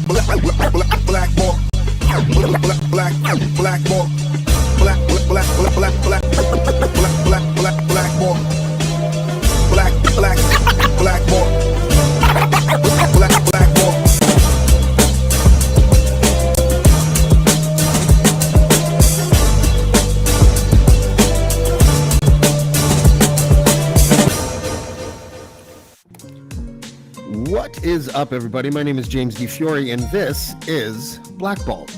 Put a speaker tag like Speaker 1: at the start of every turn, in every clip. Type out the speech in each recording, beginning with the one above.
Speaker 1: Blackballed. Blackballed. Blackballed.
Speaker 2: What is up, everybody? My name is James DeFiore, and this is Blackballed.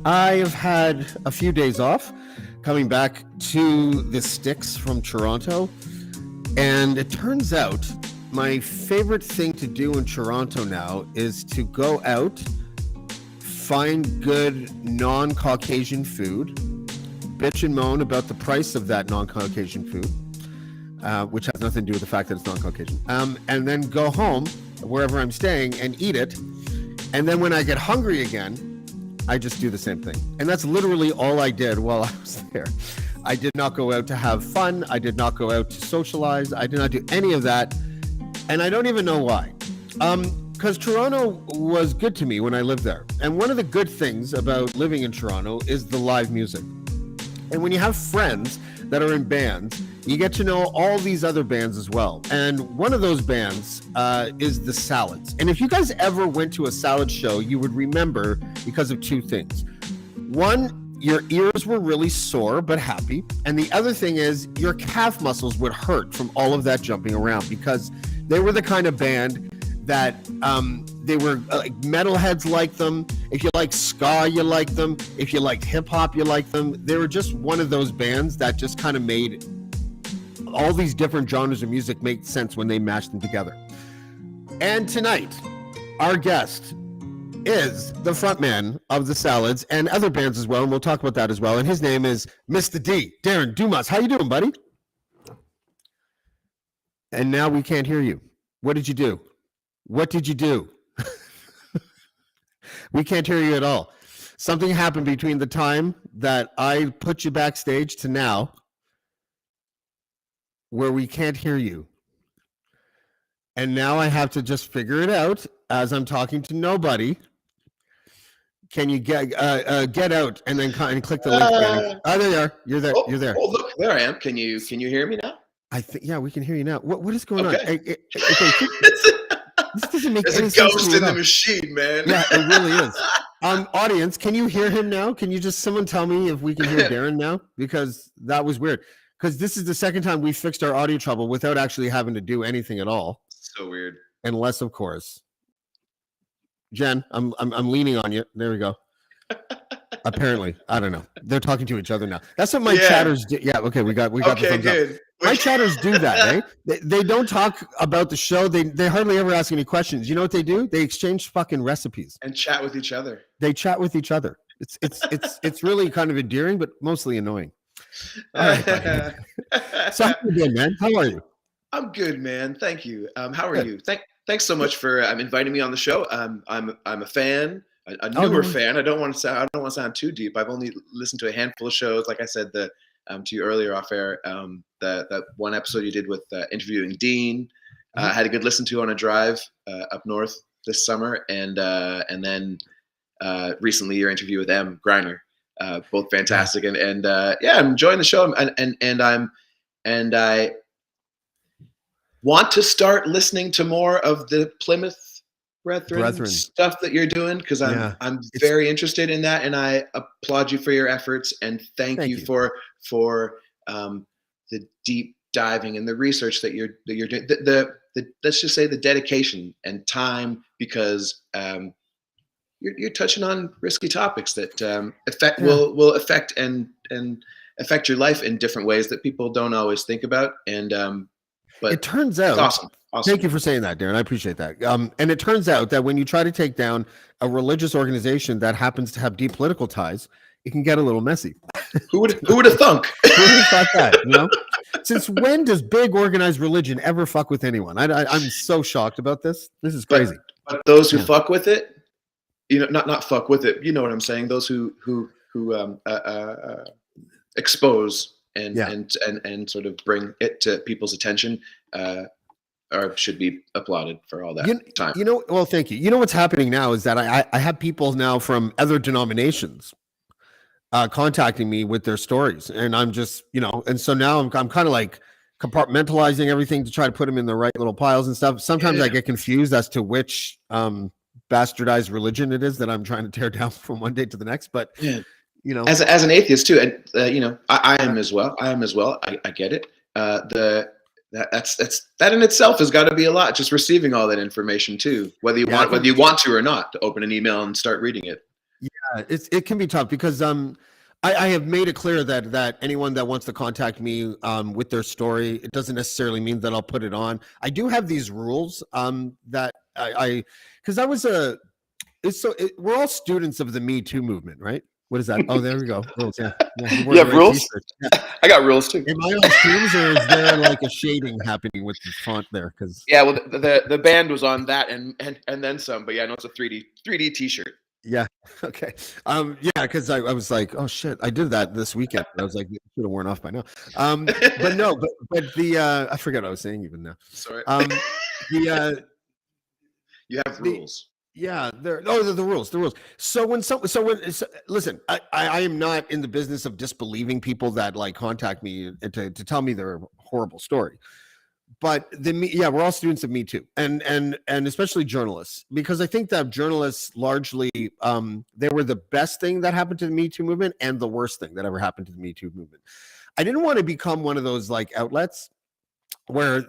Speaker 2: I have had a few days off, coming back to the sticks from Toronto, and it turns out my favorite thing to do in Toronto now is to go out, find good non-Caucasian food, bitch and moan about the price of that non-Caucasian food, which has nothing to do with the fact that it's non-Caucasian, and then go home wherever I'm staying and eat it. And then when I get hungry again, I just do the same thing. And that's literally all I did while I was there. I did not go out to have fun. I did not go out to socialize. I did not do any of that. And I don't even know why. Because Toronto was good to me when I lived there. And one of the good things about living in Toronto is the live music. And when you have friends that are in bands, you get to know all these other bands as well. And one of those bands is the Salads. And if you guys ever went to a Salad show, you would remember because of two things. One, your ears were really sore but happy. And the other thing is your calf muscles would hurt from all of that jumping around, because they were the kind of band that they were metalheads liked them. If you like ska, you liked them. If you liked hip hop, you liked them. They were just one of those bands that just kind of made all these different genres of music make sense when they mashed them together. And tonight, our guest is the frontman of the Salads and other bands as well, and we'll talk about that as well. And his name is Mista D, Darren Dumas. How you doing, buddy? And now we can't hear you. What did you do? What did you do? We can't hear you at all. Something happened between the time that I put you backstage to now where we can't hear you. And now I have to just figure it out as I'm talking to nobody. Can you get out and then click the link button? Oh, there you are. You're there. You're there.
Speaker 3: Oh, look, there I am. Can you hear me now?
Speaker 2: I think, yeah, we can hear you now. What is going on?
Speaker 3: Okay.
Speaker 2: This doesn't make
Speaker 3: There's
Speaker 2: any
Speaker 3: a
Speaker 2: sense.
Speaker 3: ghost in the machine, man.
Speaker 2: Yeah, it really is. Audience, can you hear him now? Can you just someone tell me if we can hear Darren now? Because that was weird. Because this is the second time we fixed our audio trouble without actually having to do anything at all.
Speaker 3: So weird.
Speaker 2: Unless, of course, Jen, I'm leaning on you. There we go. Apparently, I don't know. They're talking to each other now. That's what my chatters do. Yeah, okay, we got the thumbs
Speaker 3: good.
Speaker 2: Up. My chatters do that, eh? They don't talk about the show. They hardly ever ask any questions. You know what they do? They exchange fucking recipes
Speaker 3: and chat with each other.
Speaker 2: They chat with each other. It's really kind of endearing, but mostly annoying. All right, so how you doing, man? How are you?
Speaker 3: I'm good, man. Thank you. How are you? Thanks so much for inviting me on the show. I'm a fan. A newer fan. I don't want to sound too deep. I've only listened to a handful of shows. Like I said to you earlier off air, that one episode you did with interviewing Dean, I had a good listen to on a drive up north this summer, and then recently your interview with M. Greiner, both fantastic, and yeah, I'm enjoying the show, and I want to start listening to more of the Plymouth Brethren stuff that you're doing, because I'm very interested in that, and I applaud you for your efforts, and thank you for the deep diving and the research that you're doing. The let's just say the dedication and time, because you're touching on risky topics that will affect and affect your life in different ways that people don't always think about, and but
Speaker 2: it turns out
Speaker 3: awesome.
Speaker 2: Thank you for saying that, Darren. I appreciate that. And it turns out that when you try to take down a religious organization that happens to have deep political ties, it can get a little messy.
Speaker 3: Who would have thunk?
Speaker 2: Who would have thought that? You know, since when does big organized religion ever fuck with anyone? I'm so shocked about this. This is crazy.
Speaker 3: But those who fuck with it, you know, not fuck with it. You know what I'm saying? Those who expose and sort of bring it to people's attention should be applauded for all that
Speaker 2: You,
Speaker 3: time.
Speaker 2: well, thank you. You know what's happening now is that I have people now from other denominations contacting me with their stories, and I'm just, and so now I'm kind of like compartmentalizing everything to try to put them in the right little piles and stuff. Sometimes I get confused as to which bastardized religion it is that I'm trying to tear down from one day to the next. But
Speaker 3: as an atheist too, and I am as well. I get it. That in itself has got to be a lot. Just receiving all that information too, whether you want to or not, to open an email and start reading it.
Speaker 2: Yeah, it can be tough because I have made it clear that anyone that wants to contact me with their story, it doesn't necessarily mean that I'll put it on. I do have these rules that because we're all students of the Me Too movement, right? What is that? Oh, there we go. Rules, yeah.
Speaker 3: You have rules? Yeah. I got rules too.
Speaker 2: Am I on streams, or is there like a shading happening with the font there? Because
Speaker 3: well, the band was on that and then some, but yeah, no, it's a 3D T-shirt.
Speaker 2: Yeah. Okay. Because I was like, oh shit, I did that this weekend. I was like, it should have worn off by now. But no, but the I forget what I was saying even now.
Speaker 3: Sorry.
Speaker 2: You
Speaker 3: have rules.
Speaker 2: The rules. So listen, I am not in the business of disbelieving people that like contact me to tell me their horrible story. But we're all students of Me Too, and especially journalists, because I think that journalists largely they were the best thing that happened to the Me Too movement and the worst thing that ever happened to the Me Too movement. I didn't want to become one of those like outlets where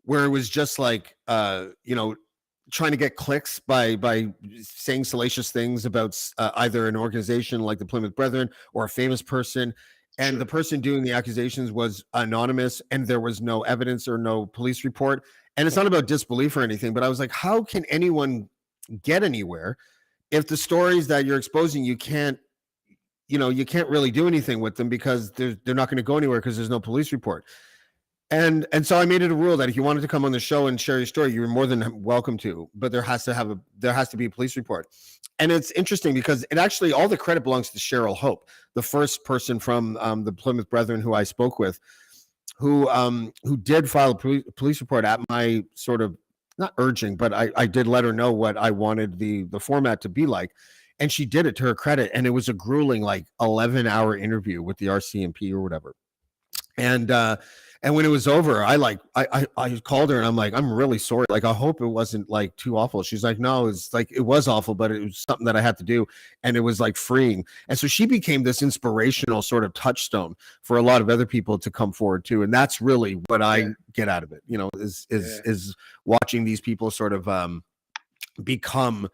Speaker 2: where it was just like trying to get clicks by saying salacious things about either an organization like the Plymouth Brethren or a famous person. And the person doing the accusations was anonymous, and there was no evidence or no police report. And it's not about disbelief or anything, but I was like, how can anyone get anywhere if the stories that you're exposing, you can't really do anything with them because they're not going to go anywhere because there's no police report. And so I made it a rule that if you wanted to come on the show and share your story, you're more than welcome to, but there has to be a police report. And it's interesting because it actually, all the credit belongs to Cheryl Hope, the first person from the Plymouth Brethren who I spoke with, who did file a police report at my sort of, not urging, but I did let her know what I wanted the format to be like. And she did it, to her credit. And it was a grueling, like 11-hour interview with the RCMP or whatever. And when it was over, I called her and I'm like, I'm really sorry. Like, I hope it wasn't like too awful. She's like, no, it's like, it was awful, but it was something that I had to do. And it was like freeing. And so she became this inspirational sort of touchstone for a lot of other people to come forward too. And that's really what I get out of it, is watching these people sort of become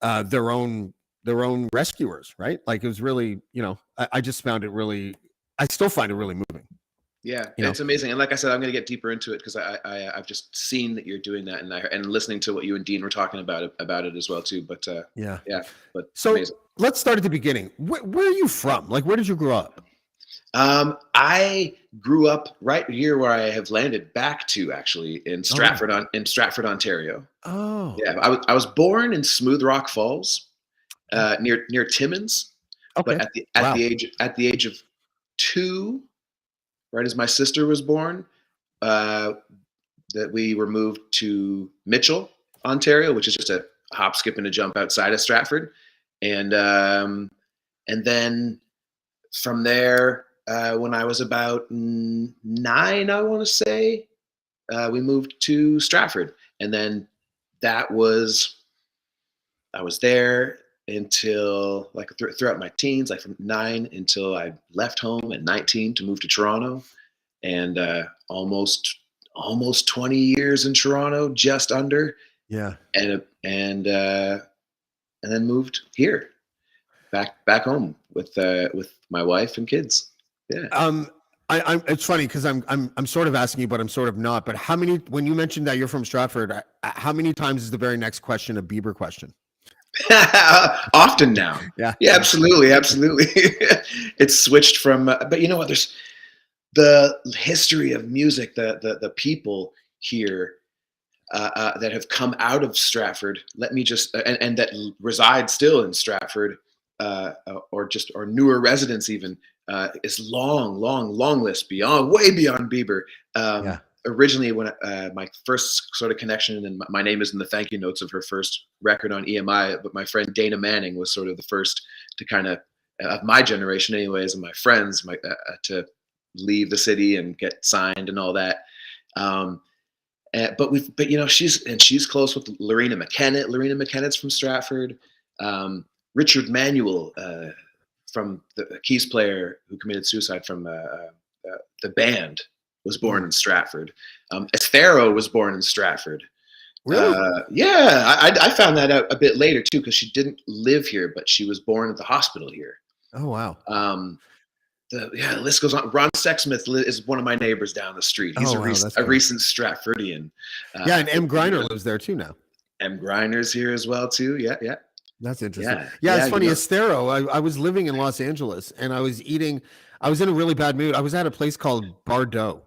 Speaker 2: their own rescuers, right? Like, it was really, I just found it really, I still find it really moving.
Speaker 3: Yeah, it's amazing. And like I said, I'm going to get deeper into it because I've just seen that you're doing that, and listening to what you and Dean were talking about it as well too. But but
Speaker 2: so
Speaker 3: amazing.
Speaker 2: Let's start at the beginning. Where are you from? Like, where did you grow up?
Speaker 3: I grew up right here where I have landed back to, actually, in Stratford Ontario.
Speaker 2: Oh,
Speaker 3: yeah. I was born in Smooth Rock Falls, near Timmins.
Speaker 2: Okay.
Speaker 3: But at the age of 2. Right as my sister was born, that we were moved to Mitchell, Ontario, which is just a hop, skip, and a jump outside of Stratford, and then from there, when I was about 9, I want to say, we moved to Stratford, and then I was there until like throughout my teens, like from 9 until I left home at 19 to move to Toronto, and almost 20 years in Toronto, just under.
Speaker 2: Yeah.
Speaker 3: And then moved here, back home with my wife and kids. Yeah.
Speaker 2: It's funny because I'm sort of asking you, but I'm sort of not. But when you mentioned that you're from Stratford, how many times is the very next question a Bieber question?
Speaker 3: Often now.
Speaker 2: Yeah,
Speaker 3: absolutely. It's switched from but you know what, there's the history of music, the people here that have come out of Stratford, and that reside still in Stratford, or newer residents even, is long list, way beyond Bieber. originally when my first sort of connection, and my name is in the thank you notes of her first record on EMI, but my friend Dana Manning was sort of the first to kind of my generation anyways, and my friends to leave the city and get signed and all that. But you know, she's close with Lorena McKennitt. Lorena McKennitt's from Stratford. Richard Manuel, from the keys player who committed suicide from the band, was born in Stratford. Esthero was born in Stratford.
Speaker 2: Really?
Speaker 3: Yeah, I found that out a bit later too, because she didn't live here, but she was born at the hospital here.
Speaker 2: Oh wow.
Speaker 3: The list goes on. Ron Sexsmith is one of my neighbors down the street. He's a recent Stratfordian.
Speaker 2: Yeah, and M. Griner lives there too now.
Speaker 3: M. Griner's here as well too. Yeah.
Speaker 2: That's interesting. Yeah, it's funny. Esthero, I was living in Los Angeles and I was in a really bad mood. I was at a place called Bardot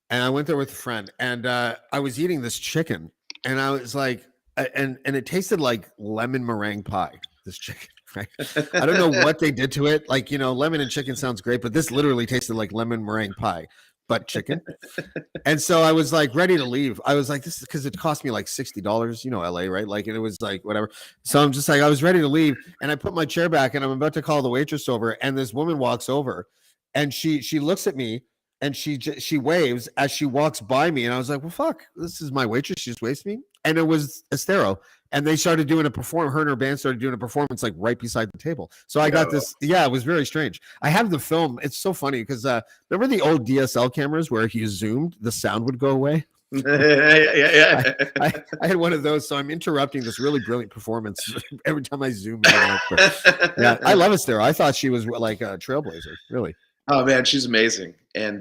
Speaker 2: and I went there with a friend and I was eating this chicken and I was like, and it tasted like lemon meringue pie, this chicken. Right? I don't know what they did to it. Like, you know, lemon and chicken sounds great, but this literally tasted like lemon meringue pie, but chicken. And so I was like ready to leave. I was like, this is because it cost me like $60, you know, LA, right? Like, and it was like, whatever. So I'm just like, I was ready to leave and I put my chair back and I'm about to call the waitress over. And this woman walks over and she looks at me and she waves as she walks by me. And I was like, well, fuck, this is my waitress. She just waves me. And it was Esthero. And they started doing a performance. Her and her band started doing a performance like right beside the table. So I got this. Yeah, it was very strange. I have the film. It's so funny because remember the old DSL cameras where if you zoomed, the sound would go away?
Speaker 3: Yeah.
Speaker 2: I had one of those. So I'm interrupting this really brilliant performance every time I zoom in. Yeah, I love Esthero. I thought she was like a trailblazer, really.
Speaker 3: Oh man, she's amazing. And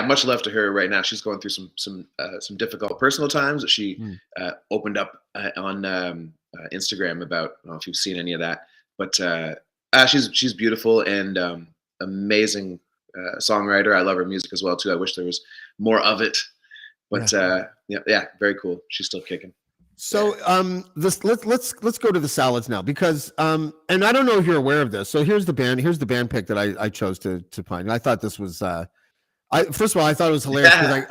Speaker 3: much love to her right now. She's going through some difficult personal times that she opened up on Instagram about. I don't know if you've seen any of that, but she's beautiful and amazing songwriter. I love her music as well too. I wish there was more of it, but very cool. She's still kicking.
Speaker 2: So let's go to the salads now because and I don't know if you're aware of this. So here's the band pick that I chose to find. I thought this was first of all, I thought it was hilarious because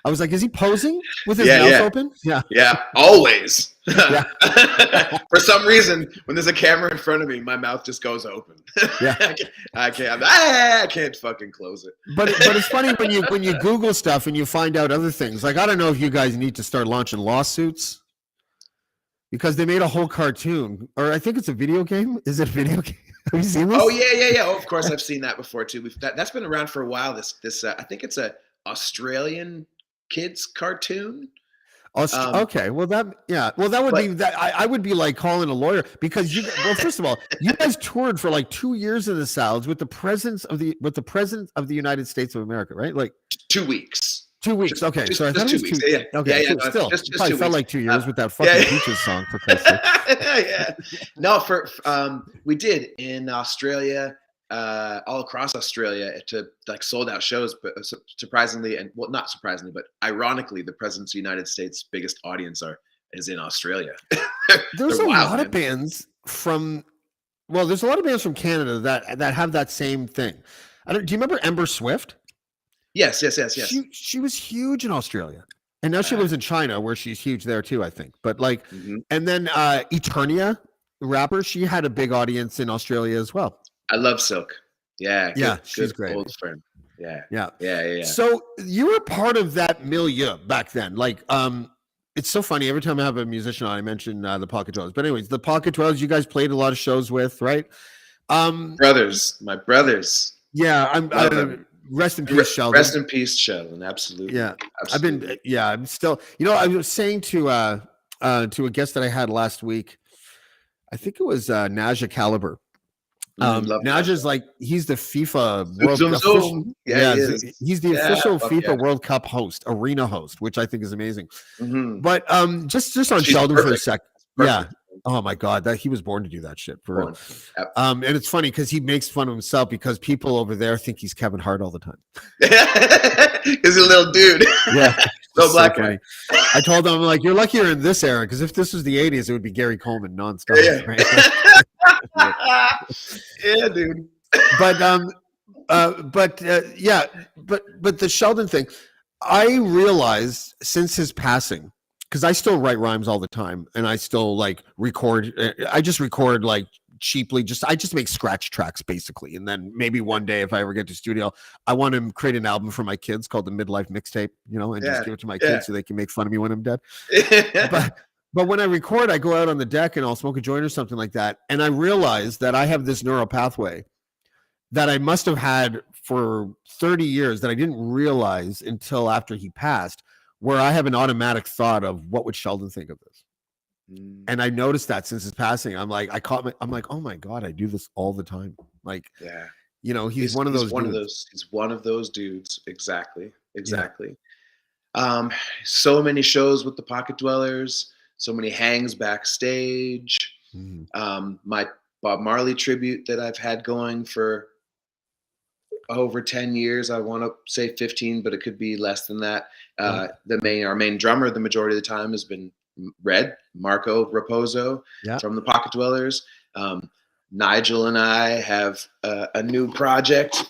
Speaker 2: I was like, is he posing with his mouth open?
Speaker 3: Yeah, always. For some reason, when there's a camera in front of me, my mouth just goes open. Yeah, I can't fucking close it.
Speaker 2: But it's funny when you Google stuff and you find out other things. Like I don't know if you guys need to start launching lawsuits because they made a whole cartoon, or I think it's a video game. Is it a video game? Have you seen this?
Speaker 3: Oh yeah. Oh, of course, I've seen that before too. That's been around for a while. This I think it's a Australian kids cartoon.
Speaker 2: Okay, well that would be that. I would be like calling a lawyer because first of all, you guys toured for like 2 years in the South with the president of the United States of America, right? Like
Speaker 3: 2 weeks.
Speaker 2: 2 weeks. Okay, so I thought it was 2 weeks.
Speaker 3: Yeah.
Speaker 2: Okay,
Speaker 3: yeah,
Speaker 2: still,
Speaker 3: just
Speaker 2: probably
Speaker 3: 2
Speaker 2: felt
Speaker 3: weeks.
Speaker 2: like 2 years with that fucking Peaches song for Christ's sake.
Speaker 3: Yeah. No, we did in Australia, all across Australia to like sold out shows, but surprisingly, and well, not surprisingly, but ironically, the President's United States' biggest audience is in Australia.
Speaker 2: There's a lot of bands from Canada that have that same thing. Do you remember Ember Swift?
Speaker 3: Yes.
Speaker 2: She was huge in Australia. And now she lives in China where she's huge there too, I think. But like, and then Eternia, the rapper, she had a big audience in Australia as well.
Speaker 3: I love Silk. Yeah,
Speaker 2: she's great.
Speaker 3: Old friend. Yeah.
Speaker 2: So you were part of that milieu back then. Like, it's so funny. Every time I have a musician on, I mention the Pocket Dwellers. But anyways, the Pocket Dwellers, you guys played a lot of shows with, right? My
Speaker 3: brothers.
Speaker 2: Yeah, rest in peace, Sheldon.
Speaker 3: Rest in peace, Sheldon. Absolutely.
Speaker 2: Yeah,
Speaker 3: absolutely.
Speaker 2: I'm still. You know, I was saying to a guest that I had last week. I think it was Naja Caliber. Naja's like he's the FIFA World Cup. He's the official FIFA World Cup host, arena host, which I think is amazing. But just on Sheldon for a sec. Yeah. Oh my God, that he was born to do that shit for real. And it's funny because he makes fun of himself because people over there think he's Kevin Hart all the time.
Speaker 3: He's a little dude.
Speaker 2: Yeah.
Speaker 3: So black guy.
Speaker 2: I told him, I'm like, you're lucky you're in this era because if this was the 80s, it would be Gary Coleman nonstop.
Speaker 3: Yeah.
Speaker 2: Right?
Speaker 3: Yeah, dude.
Speaker 2: But the Sheldon thing, I realized since his passing, because I still write rhymes all the time, and I still like record. I just record like cheaply. I just make scratch tracks basically, and then maybe one day if I ever get to studio, I want to create an album for my kids called the Midlife Mixtape, and just give it to my kids so they can make fun of me when I'm dead. But when I record, I go out on the deck and I'll smoke a joint or something like that, and I realize that I have this neural pathway that I must have had for 30 years that I didn't realize until after he passed, where I have an automatic thought of what would Sheldon think of this. And I noticed that since his passing, I'm like, I'm like, oh my God, I do this all the time. Like, he's one of those dudes.
Speaker 3: He's one of those dudes. Exactly. So many shows with the Pocket Dwellers, so many hangs backstage. My Bob Marley tribute that I've had going for over 10 years. I want to say 15, but it could be less than that. Our main drummer the majority of the time has been Marco Raposo from the Pocket Dwellers. Nigel and I have a new project,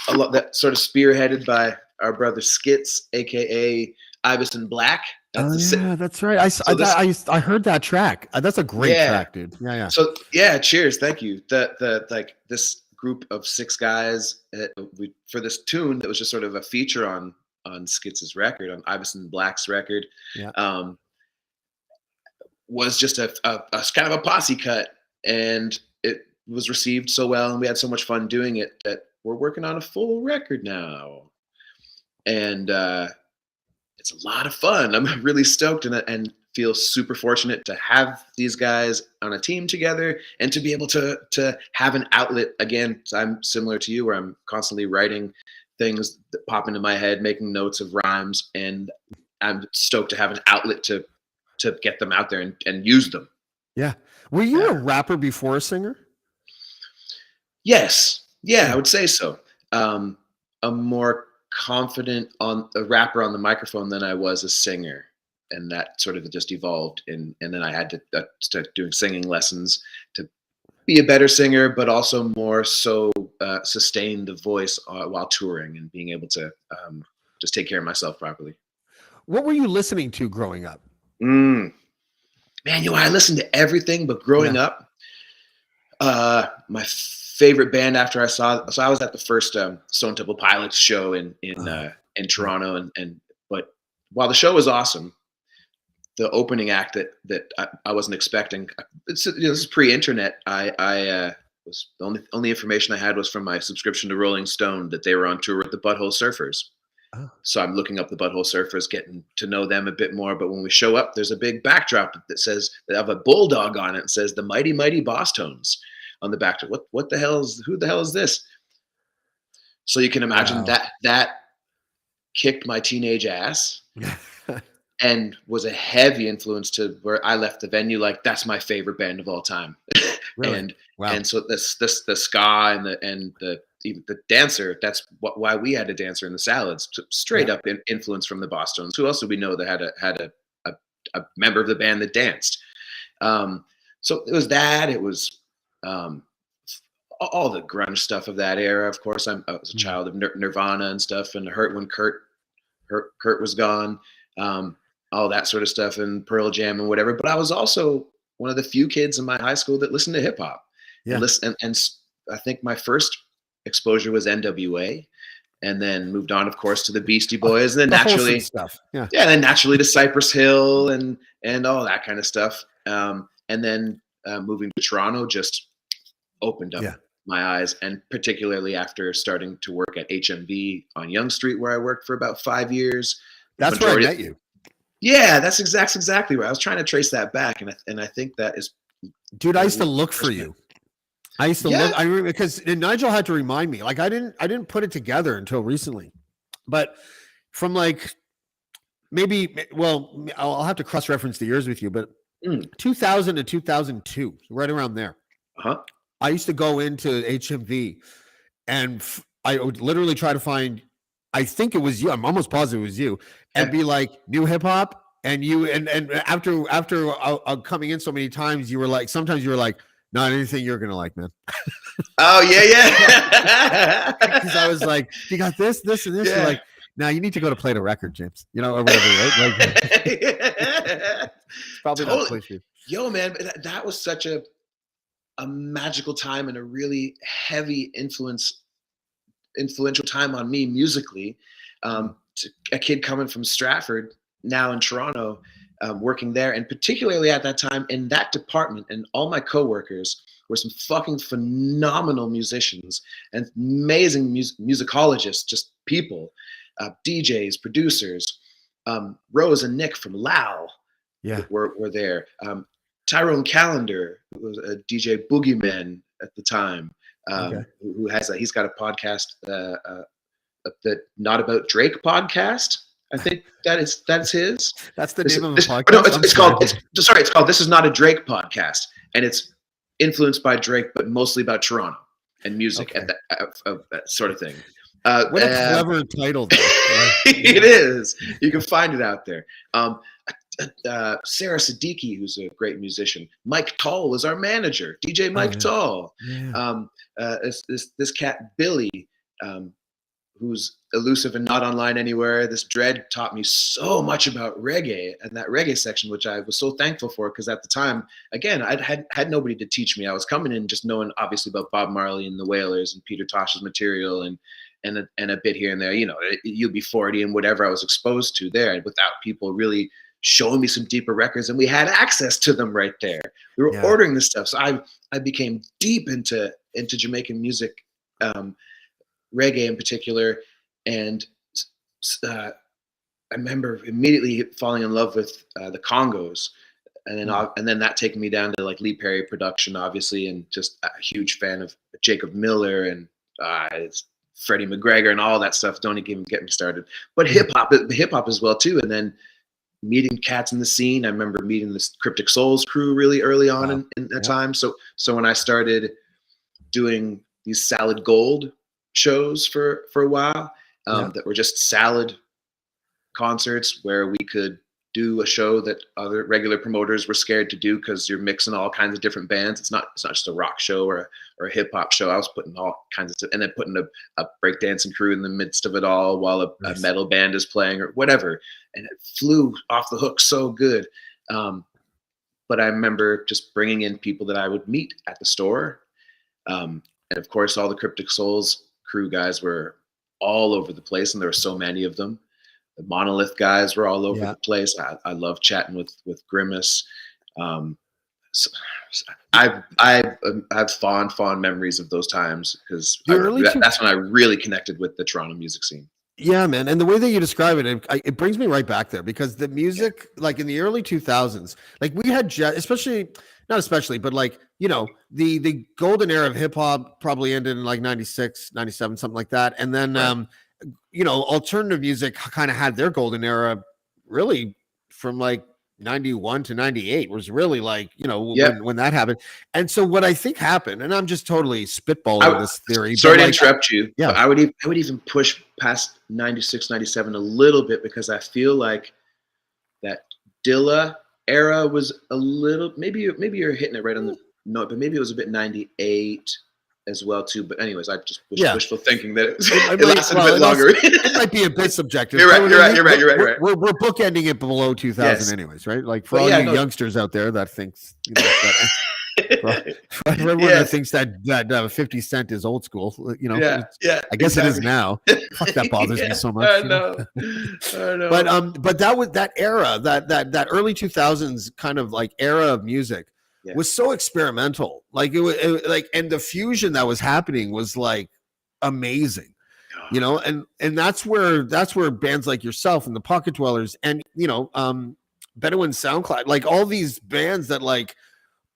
Speaker 3: that sort of spearheaded by our brother Skits, aka Iverson Black.
Speaker 2: That's right. I heard that track. That's a great track, dude. Yeah.
Speaker 3: So cheers, thank you. This group of 6 guys for this tune that was just sort of a feature on Skits' record, on Iverson Black's record. Was just a kind of a posse cut, and it was received so well, and we had so much fun doing it that we're working on a full record now, and it's a lot of fun. I'm really stoked and feel super fortunate to have these guys on a team together and to be able to have an outlet. Again, I'm similar to you, where I'm constantly writing things that pop into my head, making notes of rhymes, and I'm stoked to have an outlet to get them out there and use them. Yeah.
Speaker 2: Were you a rapper before a singer?
Speaker 3: Yes. Yeah, I would say so. I'm more confident on a rapper on the microphone than I was a singer. And that sort of just evolved. And then I had to start doing singing lessons to be a better singer, but also more so sustain the voice while touring and being able to just take care of myself properly.
Speaker 2: What were you listening to growing up?
Speaker 3: Man, I listened to everything, but growing up, my favorite band after I was at the first Stone Temple Pilots show in Toronto, but while the show was awesome, the opening act that I wasn't expecting. This is pre-internet. I was the only information I had was from my subscription to Rolling Stone that they were on tour with the Butthole Surfers. So I'm looking up the Butthole Surfers, getting to know them a bit more. But when we show up, there's a big backdrop that says, they have a bulldog on it and says the Mighty Mighty Boss Tones on the backdrop. Who the hell is this? So you can imagine that kicked my teenage ass and was a heavy influence to where I left the venue. Like, that's my favorite band of all time. Really? And so the ska and even the dancer, that's why we had a dancer in the Salads, straight up influence from the Boston's. Who else did we know that had a member of the band that danced? So it was that. It was all the grunge stuff of that era. Of course, I was a child of Nirvana and stuff, and hurt when Kurt was gone, all that sort of stuff, and Pearl Jam and whatever. But I was also one of the few kids in my high school that listened to hip hop. And I think my first exposure was NWA, and then moved on, of course, to the Beastie Boys, and then naturally
Speaker 2: stuff.
Speaker 3: Then naturally to Cypress Hill and all that kind of stuff. And then moving to Toronto just opened up my eyes, and particularly after starting to work at HMV on Yonge Street, where I worked for about 5 years.
Speaker 2: That's where I met you.
Speaker 3: Yeah, that's exactly where I was trying to trace that back, and I think that is.
Speaker 2: Dude, I used to look for you. I used to look. I remember because Nigel had to remind me. Like I didn't put it together until recently, but from like I'll have to cross-reference the years with you, but 2000 to 2002, right around there. I used to go into HMV, and I would literally try to find. I think it was you. I'm almost positive it was you, and be like new hip hop. And you and after coming in so many times, sometimes you were like, not anything you're gonna like, man.
Speaker 3: Oh yeah.
Speaker 2: Because I was like, you got this, and this.
Speaker 3: Yeah.
Speaker 2: Like, Now you need to go to Play the Record, James. You know, or whatever, right? Like, it's probably not a place for you.
Speaker 3: Yo, man, that was such a magical time and a really heavy influential time on me musically. A kid coming from Stratford, now in Toronto, working there, and particularly at that time in that department, and all my coworkers were some fucking phenomenal musicians and amazing musicologists, just people, DJs, producers. Rose and Nick from Lao were there. Tyrone Callender, who was a DJ boogeyman at the time, who has he's got a podcast, the Not About Drake podcast. I think that's his.
Speaker 2: That's the name of the podcast.
Speaker 3: No, it's called This Is Not a Drake Podcast, and it's influenced by Drake, but mostly about Toronto and music and that sort of thing.
Speaker 2: What a clever title, though.
Speaker 3: It is. You can find it out there. Sarah Siddiqui, who's a great musician. Mike Tall was our manager. DJ Mike Tall. Yeah. This cat Billy, who's elusive and not online anywhere. This dread taught me so much about reggae and that reggae section, which I was so thankful for, because at the time, again, I had nobody to teach me. I was coming in just knowing obviously about Bob Marley and the Wailers and Peter Tosh's material and a bit here and there, you know, UB40 and whatever I was exposed to there, without people really showing me some deeper records, and we had access to them right there. We were ordering this stuff. So I became deep into Jamaican music, reggae in particular. And I remember immediately falling in love with the Congos. And then that taking me down to like Lee Perry production, obviously, and just a huge fan of Jacob Miller and it's Freddie McGregor and all that stuff. Don't even get me started. But hip hop as well too. And then meeting cats in the scene. I remember meeting this Cryptic Souls crew really early on in that time. So when I started doing these Salad Gold shows for a while, that were just salad concerts where we could do a show that other regular promoters were scared to do because you're mixing all kinds of different bands. It's not just a rock show or a hip hop show. I was putting all kinds of stuff, and then putting a breakdancing crew in the midst of it all while a metal band is playing or whatever. And it flew off the hook so good. But I remember just bringing in people that I would meet at the store. And of course, all the Cryptic Souls crew guys were all over the place, and there were so many of them. The Monolith guys were all over the place. I love chatting with Grimace. So I have fond memories of those times, because that's when I really connected with the Toronto music scene.
Speaker 2: Yeah, man. And the way that you describe it, it brings me right back there, because the music, like in the early 2000s, like we had not especially, but like, you know, the golden era of hip hop probably ended in like 96, 97, something like that. And then, you know, alternative music kind of had their golden era really from like 91 to 98 was really like, you know, when that happened. And so what I think happened, and I'm just totally spitballing this theory.
Speaker 3: Sorry to interrupt you. Yeah. But I would even push past 96, 97 a little bit, because I feel like that Dilla era was a little, maybe you're hitting it right on the note, but maybe it was a bit 98 as well too. But anyways, I just wishful thinking that it lasted a bit longer.
Speaker 2: It might be a bit subjective.
Speaker 3: You're right.
Speaker 2: We're bookending it below 2000 anyways, right? Like for all you youngsters out there that thinks, you know, everyone that thinks that 50 Cent is old school, you know, I guess it is now. Fuck, that bothers me so much. I know. But that was that era, that early 2000s kind of like era of music was so experimental. Like it was like, and the fusion that was happening was like amazing, you know, and that's where bands like yourself and the Pocket Dwellers and, you know, Bedouin SoundCloud, like all these bands that like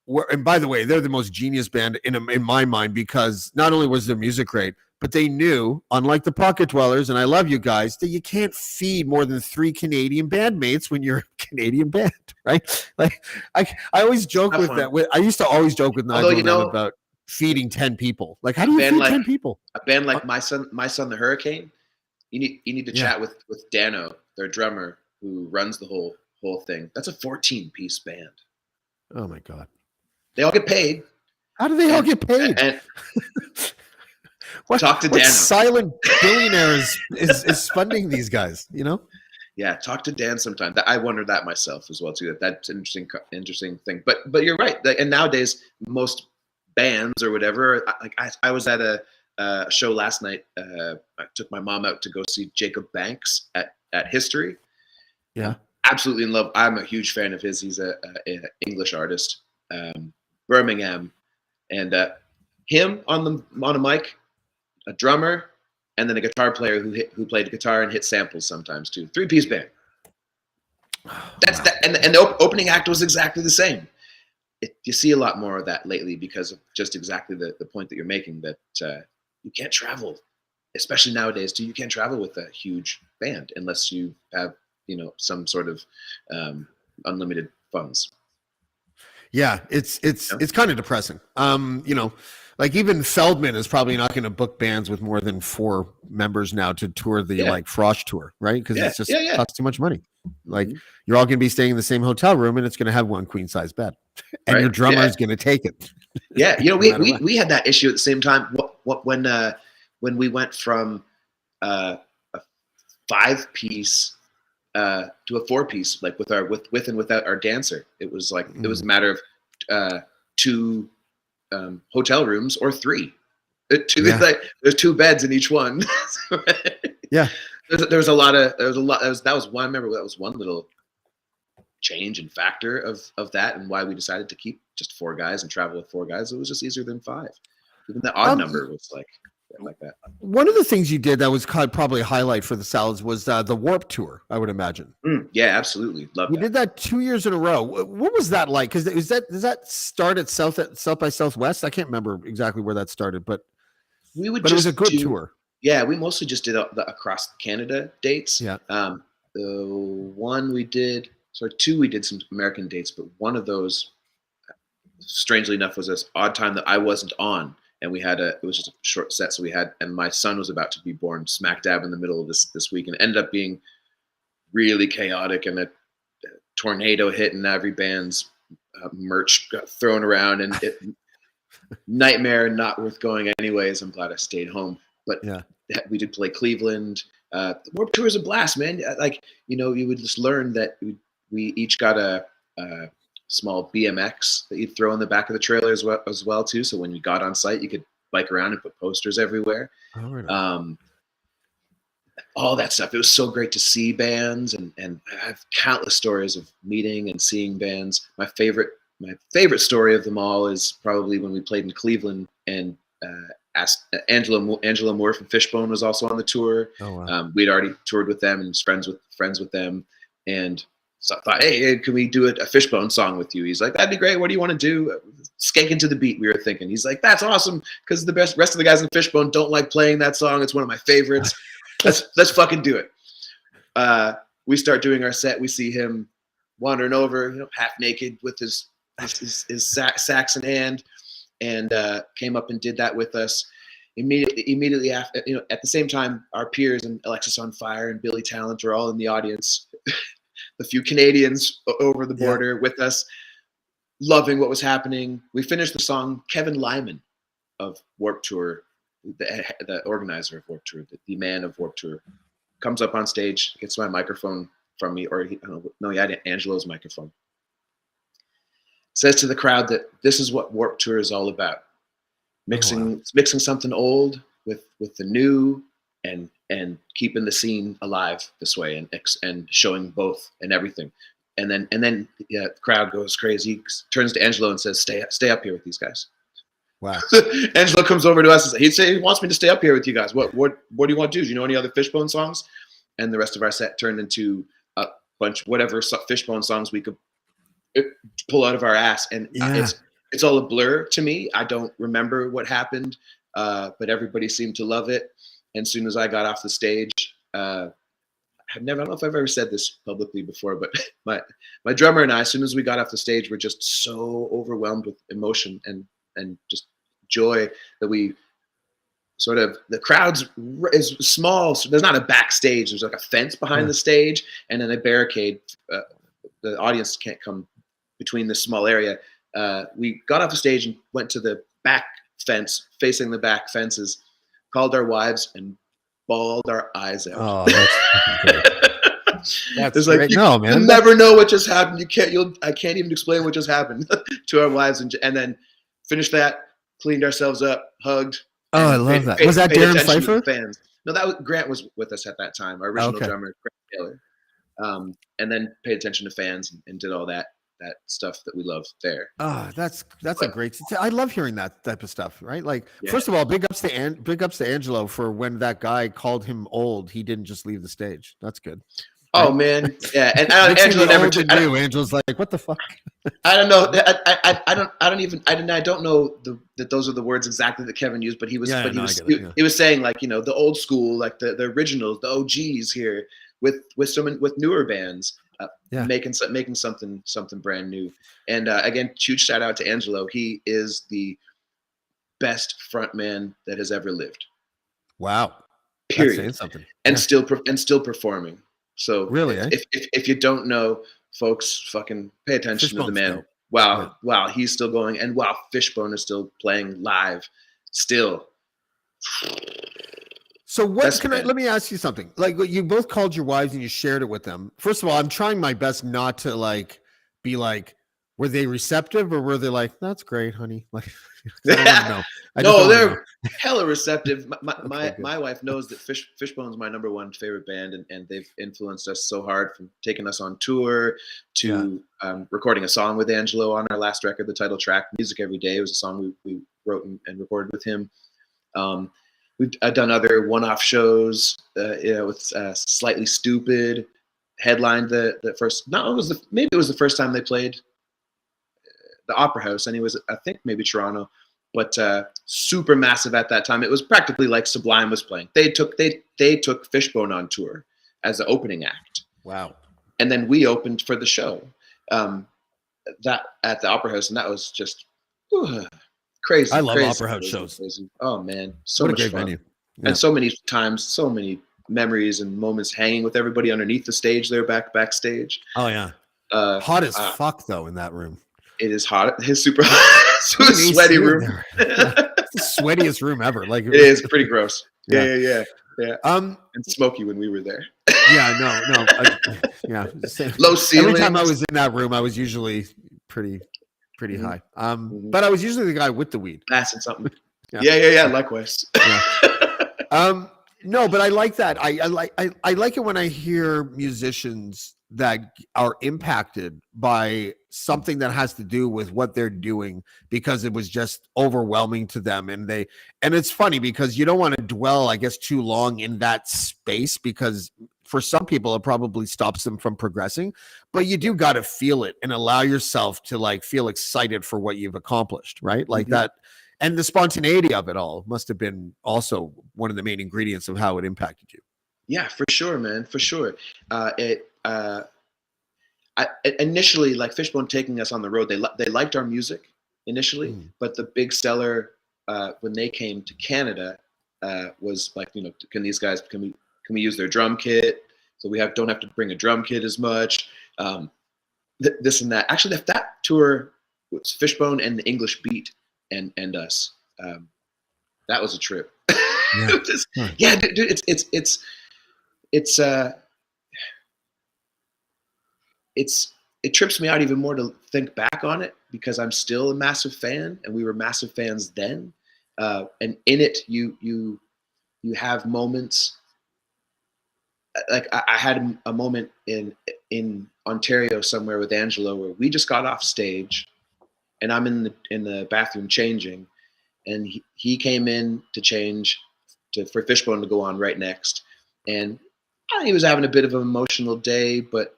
Speaker 2: were, and by the way, they're the most genius band in my mind, because not only was their music great, but they knew, unlike the Pocket Dwellers, and I love you guys, that you can't feed more than 3 Canadian bandmates when you're a Canadian band, right? Like I always joke with that. I used to always joke with Nigel about feeding 10 people. Like, how do you feed 10 people?
Speaker 3: A band like My Son the Hurricane, you need to chat with Dano, their drummer, who runs the whole thing. That's a 14-piece band.
Speaker 2: Oh my God.
Speaker 3: They all get paid.
Speaker 2: How do they all get paid?
Speaker 3: Talk to
Speaker 2: What
Speaker 3: Dan.
Speaker 2: silent billionaire is funding these guys? You know?
Speaker 3: Yeah, talk to Dan sometime. I wonder that myself as well too. That's an interesting thing. But you're right. And nowadays, most bands or whatever. I was at a show last night. I took my mom out to go see Jacob Banks at History.
Speaker 2: Yeah.
Speaker 3: Absolutely in love. I'm a huge fan of his. He's a English artist, Birmingham, and him on a mic, a drummer, and then a guitar player who played guitar and hit samples sometimes too. 3-piece band. That's that, and the opening act was exactly the same. You see a lot more of that lately because of just exactly the point that you're making, that you can't travel, especially nowadays too. You can't travel with a huge band unless you have some sort of unlimited funds.
Speaker 2: Yeah, it's kind of depressing. Like even Feldman is probably not going to book bands with more than 4 members now to tour the like Frosh tour, right? Because it's just costs too much money. Like you're all going to be staying in the same hotel room, and it's going to have one queen size bed, and your drummer is going to take it.
Speaker 3: Yeah, we had that issue at the same time. When we went from a 5-piece to a 4-piece, like with and without our dancer, it was like it was a matter of 2 hotel rooms or 3. There's 2 beds in each one.
Speaker 2: Yeah,
Speaker 3: there was a lot. That was one. I remember that was one little change and factor of that, and why we decided to keep just 4 guys and travel with 4 guys. It was just easier than 5. Even the odd number was like that.
Speaker 2: One of the things you did that was probably a highlight for the Salads was the Warp Tour, I would imagine.
Speaker 3: Yeah, absolutely. Love that.
Speaker 2: We did that 2 years in a row. What was that like? Because does that start at South by Southwest? I can't remember exactly where that started, but it was a good tour.
Speaker 3: Yeah, we mostly just did the across Canada dates.
Speaker 2: Yeah.
Speaker 3: The one we did, 2 we did some American dates, but one of those, strangely enough, was this odd time that I wasn't on. And it was just a short set. So and my son was about to be born smack dab in the middle of this week, and it ended up being really chaotic, and a tornado hit, and every band's merch got thrown around, and nightmare, not worth going anyways. I'm glad I stayed home. But we did play Cleveland. The Warped Tour is a blast, man. Like, you would just learn that we each got a small BMX that you'd throw in the back of the trailer as well too. So when you got on site, you could bike around and put posters everywhere. Oh, right. All that stuff. It was so great to see bands, and I have countless stories of meeting and seeing bands. My favorite story of them all is probably when we played in Cleveland, and Angela Moore from Fishbone was also on the tour. Oh, wow. We'd already toured with them and friends with them, and so I thought, hey, can we do a Fishbone song with you? He's like, that'd be great. What do you want to do? Skanking to the Beat, we were thinking. He's like, that's awesome, because the rest of the guys in Fishbone don't like playing that song. It's one of my favorites. Let's fucking do it. We start doing our set. We see him wandering over, half naked with his sax in hand, and came up and did that with us. Immediately after, at the same time, our peers and Alexis on Fire and Billy Talent are all in the audience. The few Canadians over the border with us, loving what was happening. We finished the song. Kevin Lyman of Warped Tour, the organizer of Warped Tour, the man of Warped Tour, comes up on stage, gets my microphone from me, or he had Angelo's microphone. Says to the crowd that this is what Warped Tour is all about. Mixing something old with the new, and keeping the scene alive this way, and showing both and everything. And then the crowd goes crazy. He turns to Angelo and says, stay up here with these guys. Wow. Angelo comes over to us and he wants me to stay up here with you guys. What do you want to do? Do you know any other Fishbone songs? And the rest of our set turned into a bunch, whatever Fishbone songs we could pull out of our ass. And it's all a blur to me. I don't remember what happened, but everybody seemed to love it. And as soon as I got off the stage, I don't know if I've ever said this publicly before, but my drummer and I, as soon as we got off the stage, were just so overwhelmed with emotion and just joy that we sort of, the crowd is small. So there's not a backstage. There's like a fence behind the stage, and then a barricade. The audience can't come between this small area. We got off the stage and went to the back fence, facing the back fences. called our wives and bawled our eyes out.
Speaker 2: Oh, that's great. That's
Speaker 3: it's like
Speaker 2: great.
Speaker 3: you,
Speaker 2: No, man.
Speaker 3: you never know what just happened. I can't even explain what just happened to our wives, and then finished that, cleaned ourselves up, hugged.
Speaker 2: Oh, I
Speaker 3: And
Speaker 2: love that. Was that
Speaker 3: paid
Speaker 2: Darren
Speaker 3: attention to
Speaker 2: Pfeiffer?
Speaker 3: the fans. No, Grant was with us at that time. Our original
Speaker 2: Okay.
Speaker 3: drummer, Grant Taylor, and then paid attention to fans and did all that stuff that we love there.
Speaker 2: Oh, that's a great. I love hearing that type of stuff, right? Like,
Speaker 3: Yeah.
Speaker 2: first of all, big ups to Angelo for when that guy called him old. He didn't just leave the stage. That's good.
Speaker 3: Oh man, yeah, and
Speaker 2: Mixing
Speaker 3: Angelo
Speaker 2: the
Speaker 3: never
Speaker 2: old
Speaker 3: took.
Speaker 2: and new. Angelo's like, what the fuck?
Speaker 3: I don't know. I don't know that those are the words exactly that Kevin used, but he was he was saying, like, the old school, like the originals, the OGs here with newer bands, making something brand new. And again, huge shout out to Angelo. He is the best frontman that has ever lived.
Speaker 2: Wow.
Speaker 3: Period.
Speaker 2: That's saying something.
Speaker 3: And still performing. So
Speaker 2: really,
Speaker 3: if you don't know, folks, fucking pay attention to the man.
Speaker 2: Dope.
Speaker 3: Wow, he's still going, and wow, Fishbone is still playing live, still.
Speaker 2: So let me ask you something. Like, you both called your wives and you shared it with them. First of all, I'm trying my best not to like be like, were they receptive or were they like, that's great, honey? Like, I don't want to know.
Speaker 3: No, they're hella receptive. My wife knows that Fishbone's my number one favorite band, and they've influenced us so hard, from taking us on tour to recording a song with Angelo on our last record, the title track, Music Every Day, was a song we wrote and recorded with him. We've done other one-off shows, with Slightly Stupid, headlined the first. Maybe it was the first time they played the Opera House, and it was, I think, maybe Toronto, but super massive at that time. It was practically like Sublime was playing. They took Fishbone on tour as the opening act.
Speaker 2: Wow.
Speaker 3: And then we opened for the show, that at the Opera House, and that was just crazy.
Speaker 2: I love
Speaker 3: crazy,
Speaker 2: Opera House
Speaker 3: crazy,
Speaker 2: shows.
Speaker 3: Crazy. Oh man, so
Speaker 2: what
Speaker 3: much
Speaker 2: a great
Speaker 3: fun.
Speaker 2: venue. Yeah.
Speaker 3: And so many times, so many memories and moments hanging with everybody underneath the stage there, backstage.
Speaker 2: Oh yeah. Hot as fuck though in that room.
Speaker 3: It is hot. It's super hot. It's a sweaty room.
Speaker 2: It's the sweatiest room ever. Like,
Speaker 3: it is pretty gross. Yeah.
Speaker 2: And
Speaker 3: smoky when we were there.
Speaker 2: No.
Speaker 3: Low ceiling.
Speaker 2: Every time I was in that room, I was usually pretty high. But I was usually the guy with the weed.
Speaker 3: Passing something. Yeah. Likewise.
Speaker 2: No, but I like that. I like it when I hear musicians that are impacted by something that has to do with what they're doing because it was just overwhelming to them. And it's funny because you don't want to dwell, I guess, too long in that space, because for some people it probably stops them from progressing, but you do got to feel it and allow yourself to like feel excited for what you've accomplished, right? Like that. And the spontaneity of it all must have been also one of the main ingredients of how it impacted you.
Speaker 3: Yeah, for sure, man. For sure. Initially, like Fishbone taking us on the road, they liked our music initially, but the big seller when they came to Canada was like, can we use their drum kit? So we don't have to bring a drum kit as much. This and that. Actually, that tour was Fishbone and the English Beat and us. That was a trip. Yeah, dude, it trips me out even more to think back on it, because I'm still a massive fan, and we were massive fans then. And in it, you have moments. Like I had a moment in Ontario somewhere with Angelo where we just got off stage, and I'm in the bathroom changing, and he came in to change for Fishbone to go on right next, and he was having a bit of an emotional day, but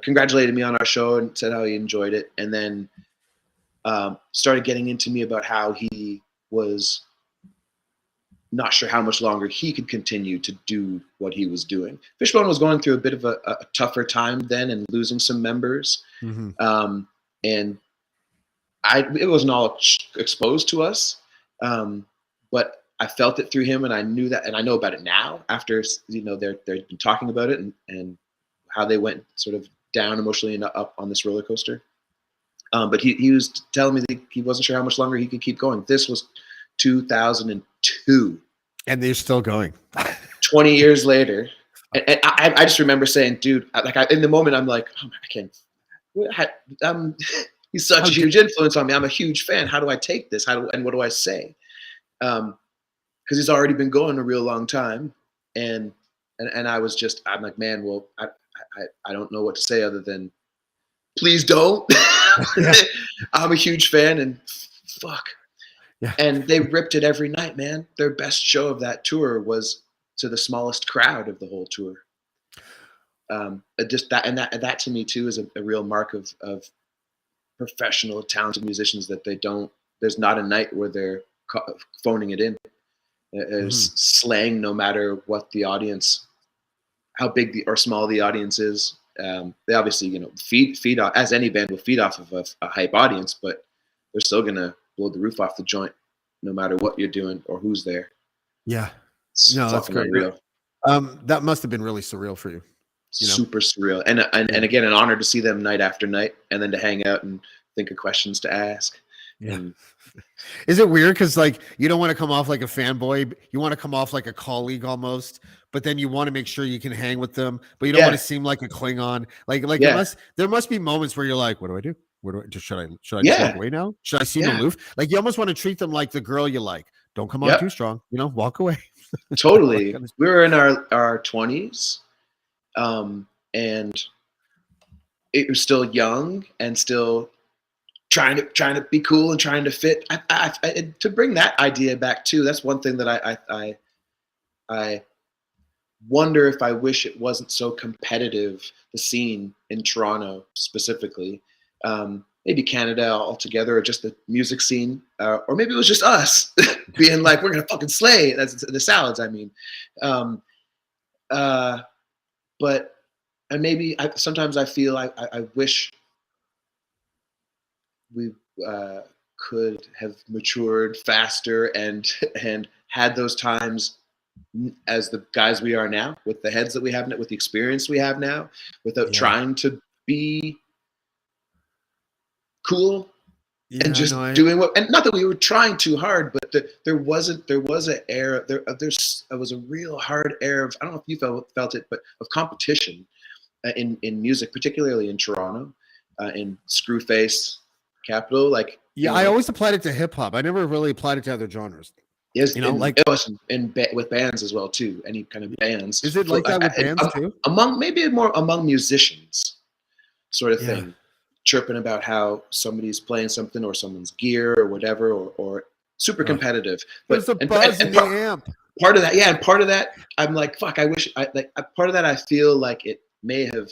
Speaker 3: congratulated me on our show and said how he enjoyed it, and then started getting into me about how he was not sure how much longer he could continue to do what he was doing. Fishbone was going through a bit of a tougher time then and losing some members. And it wasn't all exposed to us, but I felt it through him, and I knew that, and I know about it now after, they've been talking about it and how they went sort of down emotionally and up on this roller coaster. But he was telling me that he wasn't sure how much longer he could keep going. This was 2002.
Speaker 2: And they're still going.
Speaker 3: 20 years later. And I just remember saying, dude, in the moment, I'm like, oh, I can't. He's such a huge influence on me. I'm a huge fan. How do I take this? And what do I say? Because he's already been going a real long time. And I'm like, man, well, I don't know what to say other than, please don't.
Speaker 2: Yeah.
Speaker 3: I'm a huge fan, and fuck.
Speaker 2: Yeah.
Speaker 3: And they ripped it every night, man. Their best show of that tour was to the smallest crowd of the whole tour. Just that to me too is a real mark of professional, talented musicians, that there's not a night where they're phoning it in. There's slang, no matter what the audience, how big or small the audience is. They obviously, feed off, as any band will feed off of a hype audience, but they're still gonna blow the roof off the joint, no matter what you're doing or who's there.
Speaker 2: Yeah,
Speaker 3: It's
Speaker 2: that's great.
Speaker 3: Unreal.
Speaker 2: That must have been really surreal for you.
Speaker 3: Super surreal, and again, an honor to see them night after night, and then to hang out and think of questions to ask.
Speaker 2: Yeah. Is it weird because you don't want to come off like a fanboy, you want to come off like a colleague almost, but then you want to make sure you can hang with them, but you don't want to seem like a Klingon. There must be moments where you're like, what do I do? Should I just walk away now? Should I seem aloof? You almost want to treat them like the girl you like. Don't come on too strong. Walk away.
Speaker 3: Totally. We were in our 20s, and it was still young and still trying to be cool and trying to fit. To bring that idea back too, that's one thing that I wonder if I wish it wasn't so competitive, the scene in Toronto specifically, maybe Canada altogether, or just the music scene, or maybe it was just us being like, we're gonna fucking slay. That's the Salads, I mean. But maybe sometimes I feel I wish we could have matured faster and had those times as the guys we are now, with the heads that we have now, with the experience we have now, without trying to be cool and just doing and not that we were trying too hard, but there was an air, there was a real hard air of, I don't know if you felt it, but of competition in music, particularly in Toronto, in Screwface Capital.
Speaker 2: I always applied it to hip hop. I never really applied it to other genres.
Speaker 3: Yes, it was with bands as well too. Any kind of bands.
Speaker 2: Is it like that with bands too?
Speaker 3: Among musicians, sort of thing, chirping about how somebody's playing something, or someone's gear, or whatever, or super competitive.
Speaker 2: There's a buzz in the amp.
Speaker 3: Part of that, and part of that, I'm like, fuck. I wish part of that, I feel like it may have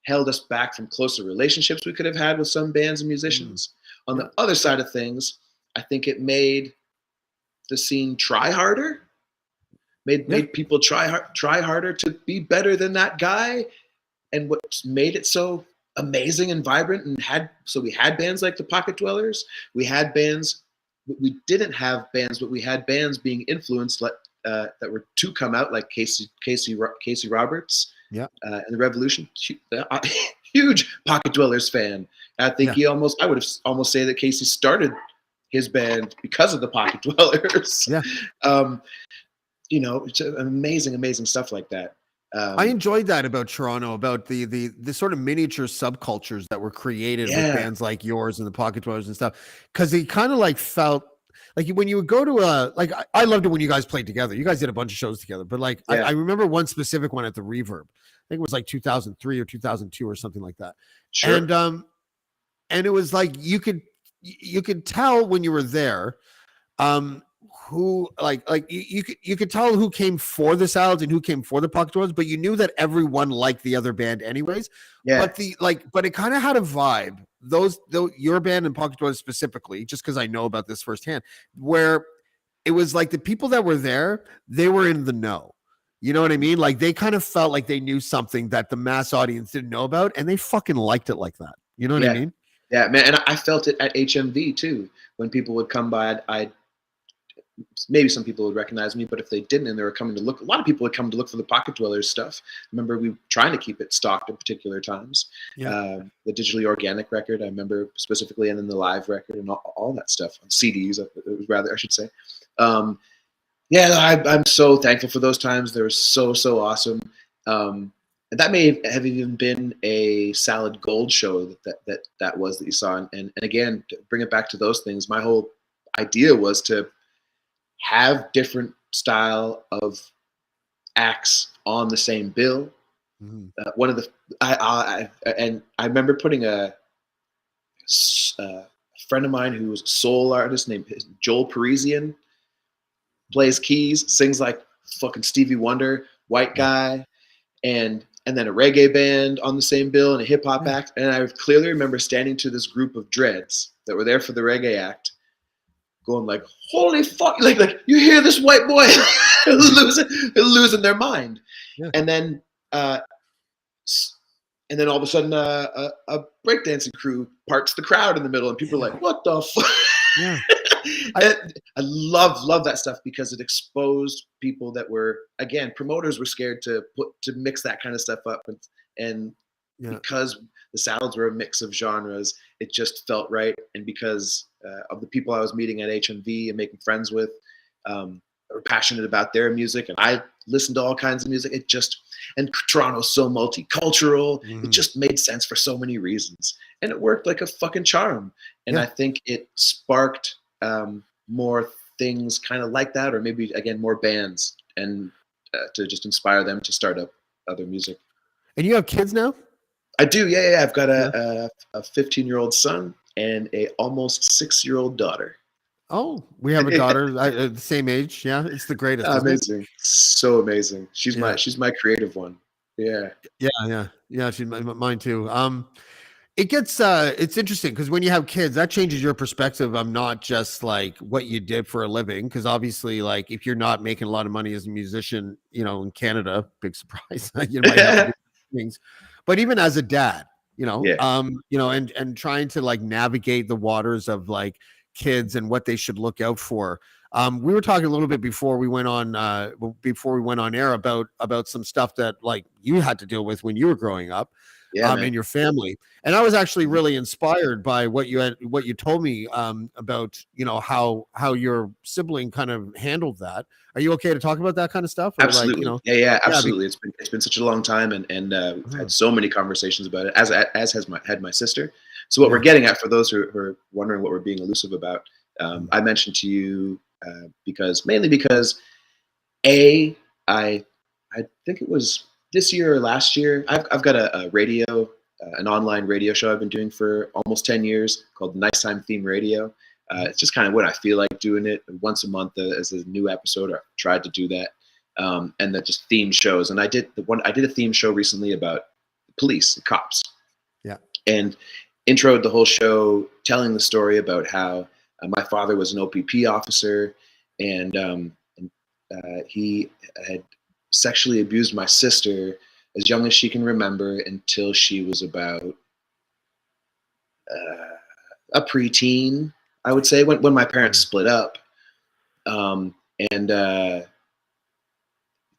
Speaker 3: held us back from closer relationships we could have had with some bands and musicians. On the other side of things, I think it made the scene try harder, made people try harder to be better than that guy. And what made it so amazing and vibrant, so we had bands like the Pocket Dwellers. We had bands, we didn't have bands, but we had bands being influenced that were to come out, like Casey Roberts, and the Revolution. Huge Pocket Dwellers fan. I think I would almost say that Casey started his band because of the Pocket Dwellers. It's amazing stuff like that.
Speaker 2: I enjoyed that about Toronto, about the sort of miniature subcultures that were created with bands like yours and the Pocket Dwellers and stuff, because they kind of felt like when you would go to I loved it when you guys played together. You guys did a bunch of shows together, but I remember one specific one at the Reverb. I think it was 2003 or 2002 or something like that. Sure. And it was you could tell when you were there, who you could tell who came for the Salads and who came for the Pocket Dwellers, but you knew that everyone liked the other band anyways. But but it kind of had a vibe. Your band and Pocket Dwellers specifically, just because I know about this firsthand, where it was the people that were there, they were in the know. You know what I mean? They kind of felt like they knew something that the mass audience didn't know about, and they fucking liked it like that. You know what I mean?
Speaker 3: Yeah, man. And I felt it at HMV too. When people would come by, maybe some people would recognize me, but if they didn't and they were coming to look, a lot of people would come to look for the Pocket Dwellers stuff. Remember, we were trying to keep it stocked at particular times.
Speaker 2: Yeah.
Speaker 3: The digitally organic record, I remember specifically, and then the live record and all that stuff on CDs, rather, I should say. I'm so thankful for those times. They were so awesome. And that may have even been a Salad Gold show that was that you saw. And again, to bring it back to those things, my whole idea was to have different style of acts on the same bill.
Speaker 2: Mhm.
Speaker 3: One of the I remember putting a friend of mine who was a soul artist named Joel Parisian, plays keys, sings like fucking Stevie Wonder, white guy, and then a reggae band on the same bill and a hip hop act. And I clearly remember standing to this group of dreads that were there for the reggae act, going like, "Holy fuck!" Like you hear this white boy losing their mind,
Speaker 2: Yeah.
Speaker 3: and then all of a sudden a breakdancing crew parts the crowd in the middle, and people are like, "What the fuck?"
Speaker 2: Yeah.
Speaker 3: I love that stuff because it exposed people that were, again, promoters were scared to mix that kind of stuff up, and because the Salads were a mix of genres, it just felt right. And because of the people I was meeting at HMV and making friends with, were passionate about their music, and I listened to all kinds of music. And Toronto's so multicultural. It just made sense for so many reasons, and it worked like a fucking charm. And I think it sparked more things kind of like that, or maybe again more bands, and to just inspire them to start up other music.
Speaker 2: And you have kids now?
Speaker 3: I do, yeah. I've got a 15-year-old son and a almost 6-year-old daughter.
Speaker 2: Oh, we have a daughter the same age. Yeah, it's the greatest.
Speaker 3: Amazing, so amazing. She's
Speaker 2: Yeah.
Speaker 3: my creative one. Yeah.
Speaker 2: She's mine too. It gets it's interesting because when you have kids, that changes your perspective of not just like what you did for a living, because obviously, like, if you're not making a lot of money as a musician, in Canada, big surprise, you might have to do things. But even as a dad, and trying to like navigate the waters of like kids and what they should look out for. We were talking a little bit before we went on air about some stuff that like you had to deal with when you were growing up. In your family. And I was actually really inspired by what you told me about, how your sibling kind of handled that. Are you okay to talk about that kind of stuff? Or
Speaker 3: absolutely.
Speaker 2: Like,
Speaker 3: yeah, absolutely. It's been such a long time, and we've had so many conversations about it, as has my sister. So what we're getting at, for those who are wondering what we're being elusive about, I mentioned to you mainly because I think it was this year or last year, I've got a radio, an online radio show I've been doing for almost 10 years called Nice Time Theme Radio. It's just kind of what I feel like doing it once a month as a new episode. I've tried to do that, and then just theme shows. And I did a theme show recently about police and cops.
Speaker 2: Yeah.
Speaker 3: And introed the whole show telling the story about how my father was an OPP officer, and he had sexually abused my sister as young as she can remember until she was about a preteen, I would say, when my parents split up. And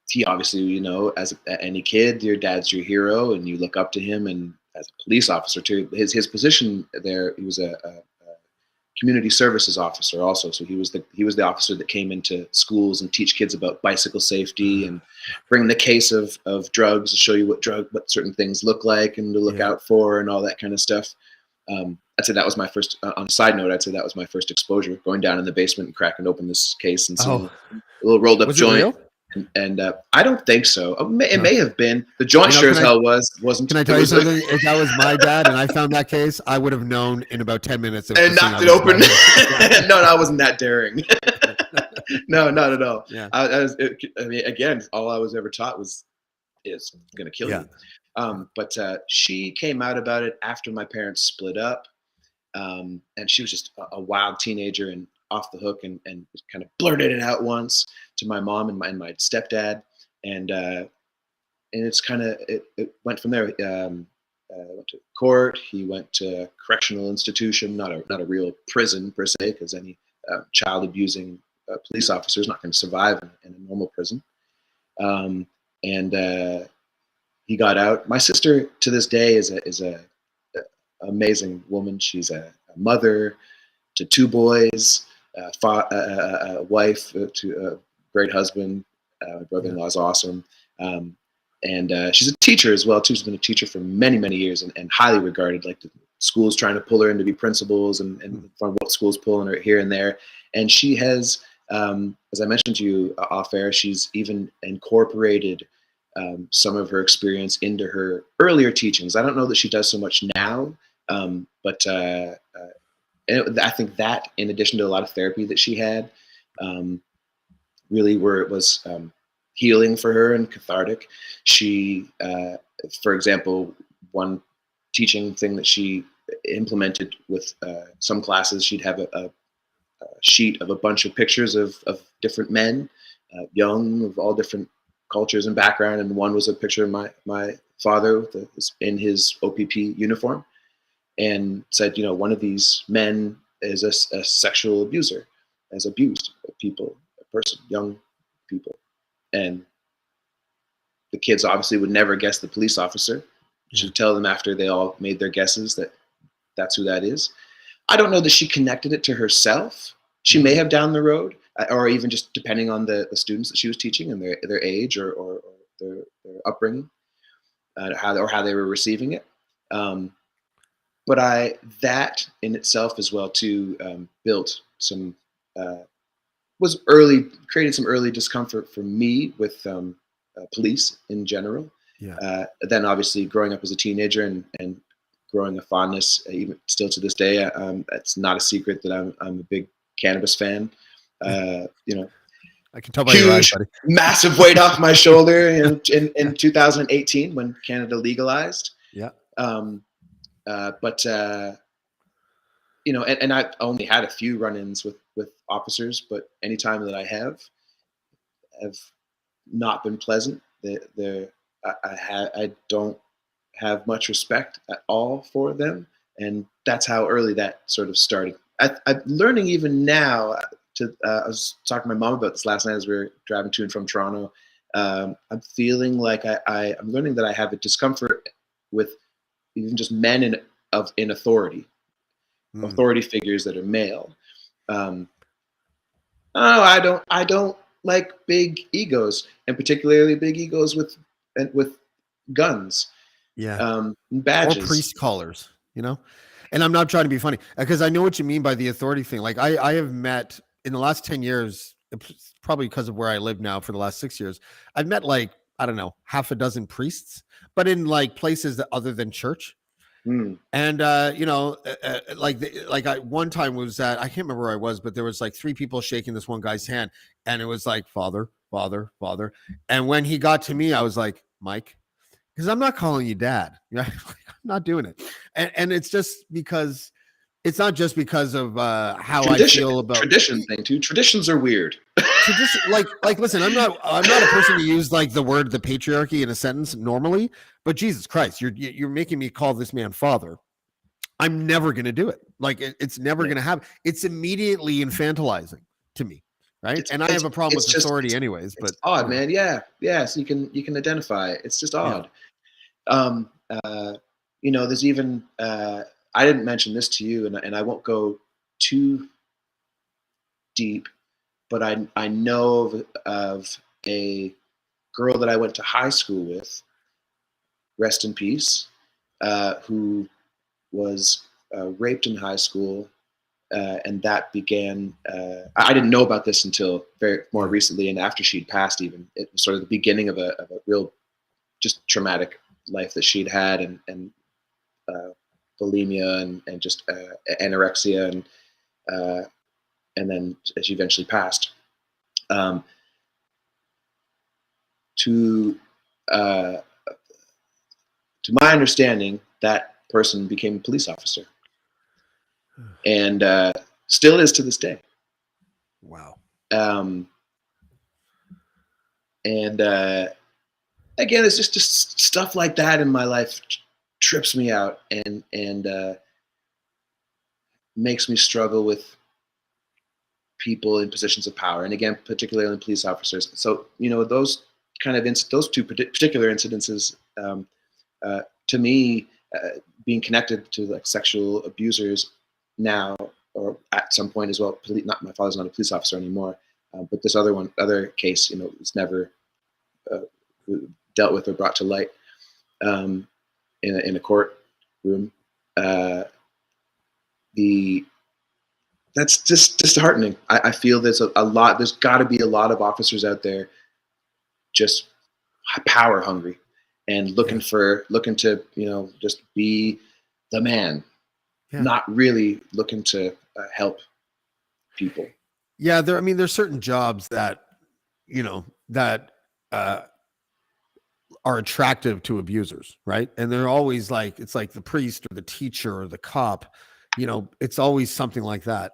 Speaker 3: he obviously, as any kid, your dad's your hero and you look up to him. And as a police officer too, his position there, he was a community services officer also. So he was the officer that came into schools and teach kids about bicycle safety and bring the case of drugs to show you what certain things look like and to look out for and all that kind of stuff. I'd say that was my first, on a side note, I'd say that was my first exposure, going down in the basement and cracking open this case and seeing a little rolled up joint.
Speaker 2: Real?
Speaker 3: And I don't think so. It may have been. The joint sure as hell wasn't.
Speaker 2: Can I tell you something? If that was my dad and I found that case, I would have known in about 10 minutes.
Speaker 3: And knocked it open. No, I wasn't that daring. No, not at all.
Speaker 2: Yeah.
Speaker 3: I mean, again, all I was ever taught is going to kill you. But she came out about it after my parents split up. And she was just a wild teenager and off the hook, and kind of blurted it out once to my mom and my stepdad, and it's kind of it went from there. Went to court. He went to correctional institution, not a real prison per se, because any child abusing police officer is not going to survive in a normal prison. And he got out. My sister to this day is a amazing woman. She's a mother to 2 boys, a wife to a great husband. My brother-in-law is awesome. And she's a teacher as well too. She's been a teacher for many years and highly regarded. Like the schools trying to pull her in to be principals, and from what schools pulling her here and there. And she has, as I mentioned to you off air, she's even incorporated some of her experience into her earlier teachings. I don't know that she does so much now, but I think that, in addition to a lot of therapy that she had, really where it was healing for her and cathartic. She, for example, one teaching thing that she implemented with some classes, she'd have a sheet of a bunch of pictures of different men, young, of all different cultures and background, and one was a picture of my father in his OPP uniform, and said, one of these men is a sexual abuser, has abused people, a person, young people. And the kids obviously would never guess the police officer. She'd tell them after they all made their guesses that that's who that is. I don't know that she connected it to herself. She may have down the road, or even just depending on the students that she was teaching and their age or their upbringing, how they were receiving it. But that in itself as well too built some created some early discomfort for me with police in general. Then obviously growing up as a teenager and growing a fondness, even still to this day, it's not a secret that I'm a big cannabis fan.
Speaker 2: I can tell by your eyes, buddy.
Speaker 3: Massive weight off my shoulder in 2018 when Canada legalized. But I've only had a few run-ins with officers, but anytime that I have not been pleasant. I don't have much respect at all for them, and that's how early that sort of started. I'm learning even now. I was talking to my mom about this last night as we were driving to and from Toronto. I'm feeling like I'm learning that I have a discomfort with even just men in authority, authority figures that are male. I don't like big egos, and particularly big egos with guns. Badges.
Speaker 2: Or priest collars, And I'm not trying to be funny because I know what you mean by the authority thing. Like I have met in the last 10 years, probably because of where I live now for the last 6 years, I've met like, I don't know, half a dozen priests, but in like places that other than church. And one time was I can't remember where I was, but there was like 3 people shaking this one guy's hand, and it was like father, father, father. And when he got to me, I was like, Mike, because I'm not calling you dad. I'm not doing it. And it's just because it's not just because of how
Speaker 3: Tradition,
Speaker 2: I feel about
Speaker 3: tradition thing too. Traditions are weird.
Speaker 2: Tradition, like listen, I'm not a person to use like the word the patriarchy in a sentence normally, but Jesus Christ, you're making me call this man father. I'm never going to do it. Like it's never going to happen. It's immediately infantilizing to me. Right. And I have a problem with authority anyways, but
Speaker 3: it's odd, man. Yeah. So you can identify it. It's just odd. There's even, I didn't mention this to you, and I won't go too deep, but I know of a girl that I went to high school with, rest in peace, who was raped in high school, and that began. I didn't know about this until more recently, and after she'd passed. Even it was sort of the beginning of a real, just traumatic life that she'd had, and bulimia and just anorexia, and then she eventually passed. To my understanding, that person became a police officer, and still is to this day.
Speaker 2: Wow.
Speaker 3: And again, it's just stuff like that in my life trips me out and makes me struggle with people in positions of power, and again, particularly police officers. So those kind of those two particular incidences, to me, being connected to like sexual abusers now, or at some point as well. Not my father's not a police officer anymore, but this other case, was never dealt with or brought to light in a courtroom. That's just disheartening. I feel there's a lot. There's got to be a lot of officers out there just power hungry and looking to just be the man, not really looking to help people.
Speaker 2: Yeah, there's certain jobs that that are attractive to abusers, right? And they're always like, it's like the priest or the teacher or the cop. It's always something like that.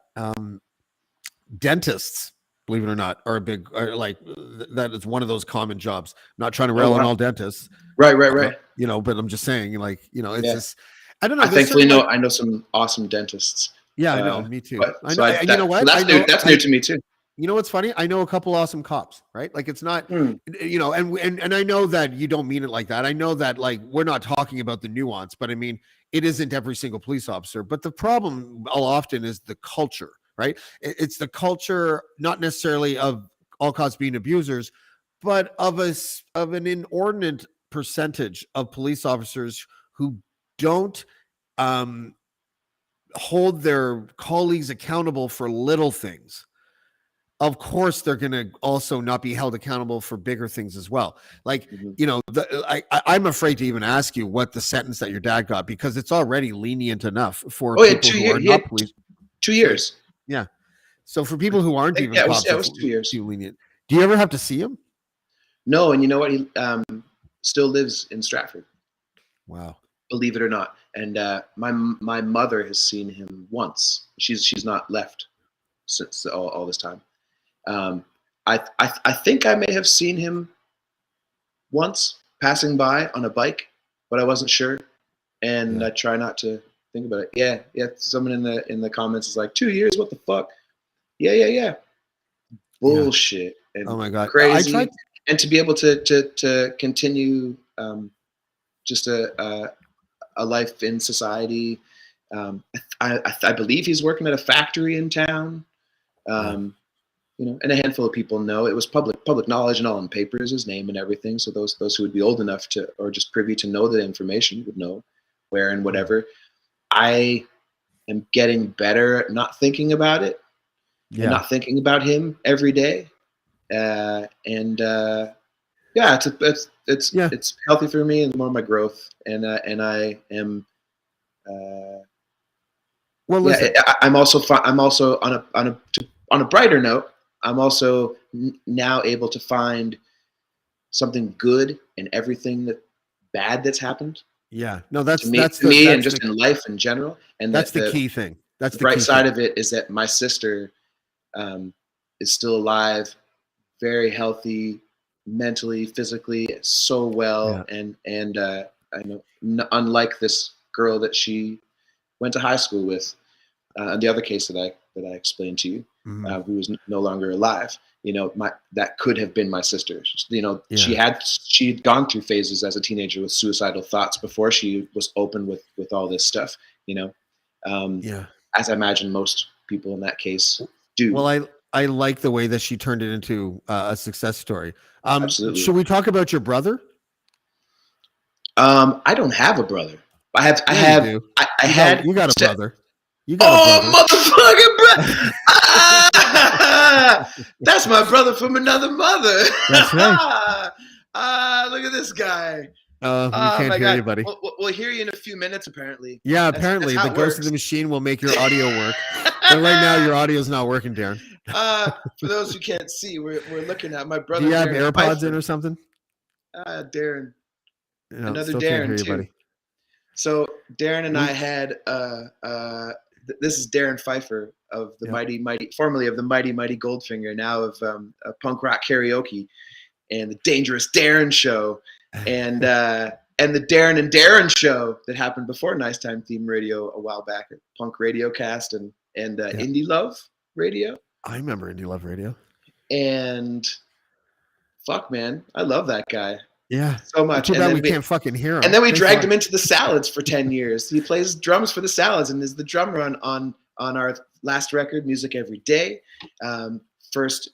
Speaker 2: Dentists, believe it or not, are that is one of those common jobs. I'm not trying to rail on all dentists,
Speaker 3: right.
Speaker 2: But I'm just saying, it's just, I don't know.
Speaker 3: I thankfully I know some awesome dentists.
Speaker 2: Yeah, I know. Me too.
Speaker 3: I know. You know what? So that's new to me too.
Speaker 2: You know what's funny? I know a couple awesome cops, right? Like it's not, and I know that you don't mean it like that. I know that like we're not talking about the nuance, but I mean, it isn't every single police officer. But the problem often is the culture, right? It's the culture, not necessarily of all cops being abusers, but of an inordinate percentage of police officers who don't hold their colleagues accountable for little things. Of course, they're going to also not be held accountable for bigger things as well. Like, I'm afraid to even ask you what the sentence that your dad got, because it's already lenient enough for people who are not police.
Speaker 3: 2 years.
Speaker 2: Yeah. So for people who aren't even cops,
Speaker 3: it was 2 years.
Speaker 2: Too lenient. Do you ever have to see him?
Speaker 3: No, and you know what? He still lives in Stratford. Wow. Believe it or not. And my mother has seen him once. She's not left since all this time. I think I may have seen him once passing by on a bike, but I wasn't sure, and I try not to think about it. Yeah. Someone in the comments is like, 2 years. What the fuck? Yeah. Bullshit. And
Speaker 2: oh my god,
Speaker 3: crazy. And to be able to continue just a life in society. I believe he's working at a factory in town. And a handful of people know. It was public knowledge and all in papers, his name and everything. So those who would be old enough to, or just privy to know the information, would know where and whatever. I am getting better at not thinking about it, and not thinking about him every day. It's healthy for me and more my growth. And I am. Well, listen. I'm also on a brighter note. I'm also now able to find something good in everything bad that's happened.
Speaker 2: Yeah, no, that's
Speaker 3: me and just in life in general. And
Speaker 2: that's the key thing. That's the
Speaker 3: bright side of it is that my sister is still alive, very healthy, mentally, physically, so well, and I know, unlike this girl that she went to high school with, and the other case that I explained to you. Who was no longer alive, that could have been my sister. She had gone through phases as a teenager with suicidal thoughts before she was open with all this stuff. As I imagine most people in that case do.
Speaker 2: Well, I like the way that she turned it into a success story.
Speaker 3: Absolutely.
Speaker 2: Should we talk about your brother?
Speaker 3: I don't have a brother. I had.
Speaker 2: You got a brother. You got a brother.
Speaker 3: Motherfucking brother! That's my brother from another mother.
Speaker 2: That's right.
Speaker 3: Look at this guy.
Speaker 2: We can't hear you, buddy.
Speaker 3: We'll hear you in a few minutes, apparently.
Speaker 2: Yeah, apparently the ghost of the machine will make your audio work. But right now, your audio is not working, Darren.
Speaker 3: For those who can't see, we're looking at my brother.
Speaker 2: Do you have
Speaker 3: Darren
Speaker 2: AirPods in or something?
Speaker 3: Darren.
Speaker 2: No,
Speaker 3: another
Speaker 2: still
Speaker 3: Darren
Speaker 2: can't hear you,
Speaker 3: too.
Speaker 2: Buddy.
Speaker 3: So Darren and I had this is Darren Pfeiffer of the formerly of the Mighty Goldfinger, now of Punk Rock Karaoke and the Dangerous Darren Show, and the Darren and Darren Show that happened before Nice Time Theme Radio a while back at Punk Radio Cast and Indie Love Radio.
Speaker 2: I remember Indie Love Radio.
Speaker 3: And fuck, man, I love that guy.
Speaker 2: Yeah.
Speaker 3: So much.
Speaker 2: Too bad we can't fucking hear him.
Speaker 3: And then we
Speaker 2: Thanks
Speaker 3: dragged him into the Salads for 10 years. He plays drums for the Salads and is the drummer on our last record, Music Every Day. First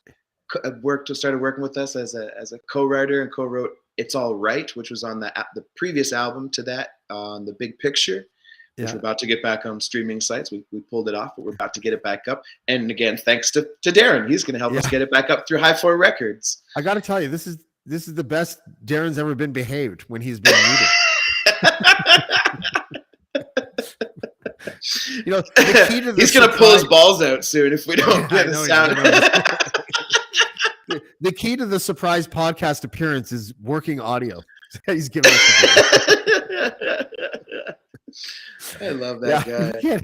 Speaker 3: started working with us as a co-writer and co-wrote It's All Right, which was on the previous album to that, on The Big Picture, which we're about to get back on streaming sites. We pulled it off, but we're about to get it back up. And again, thanks to Darren. He's going to help us get it back up through High Floor Records.
Speaker 2: I got to tell you, this is the best Darren's ever been behaved when he's been muted. You know, the key to
Speaker 3: he's going to pull his balls out soon if we don't get a sound.
Speaker 2: The key to the surprise podcast appearance is working audio. He's giving us
Speaker 3: I love that guy.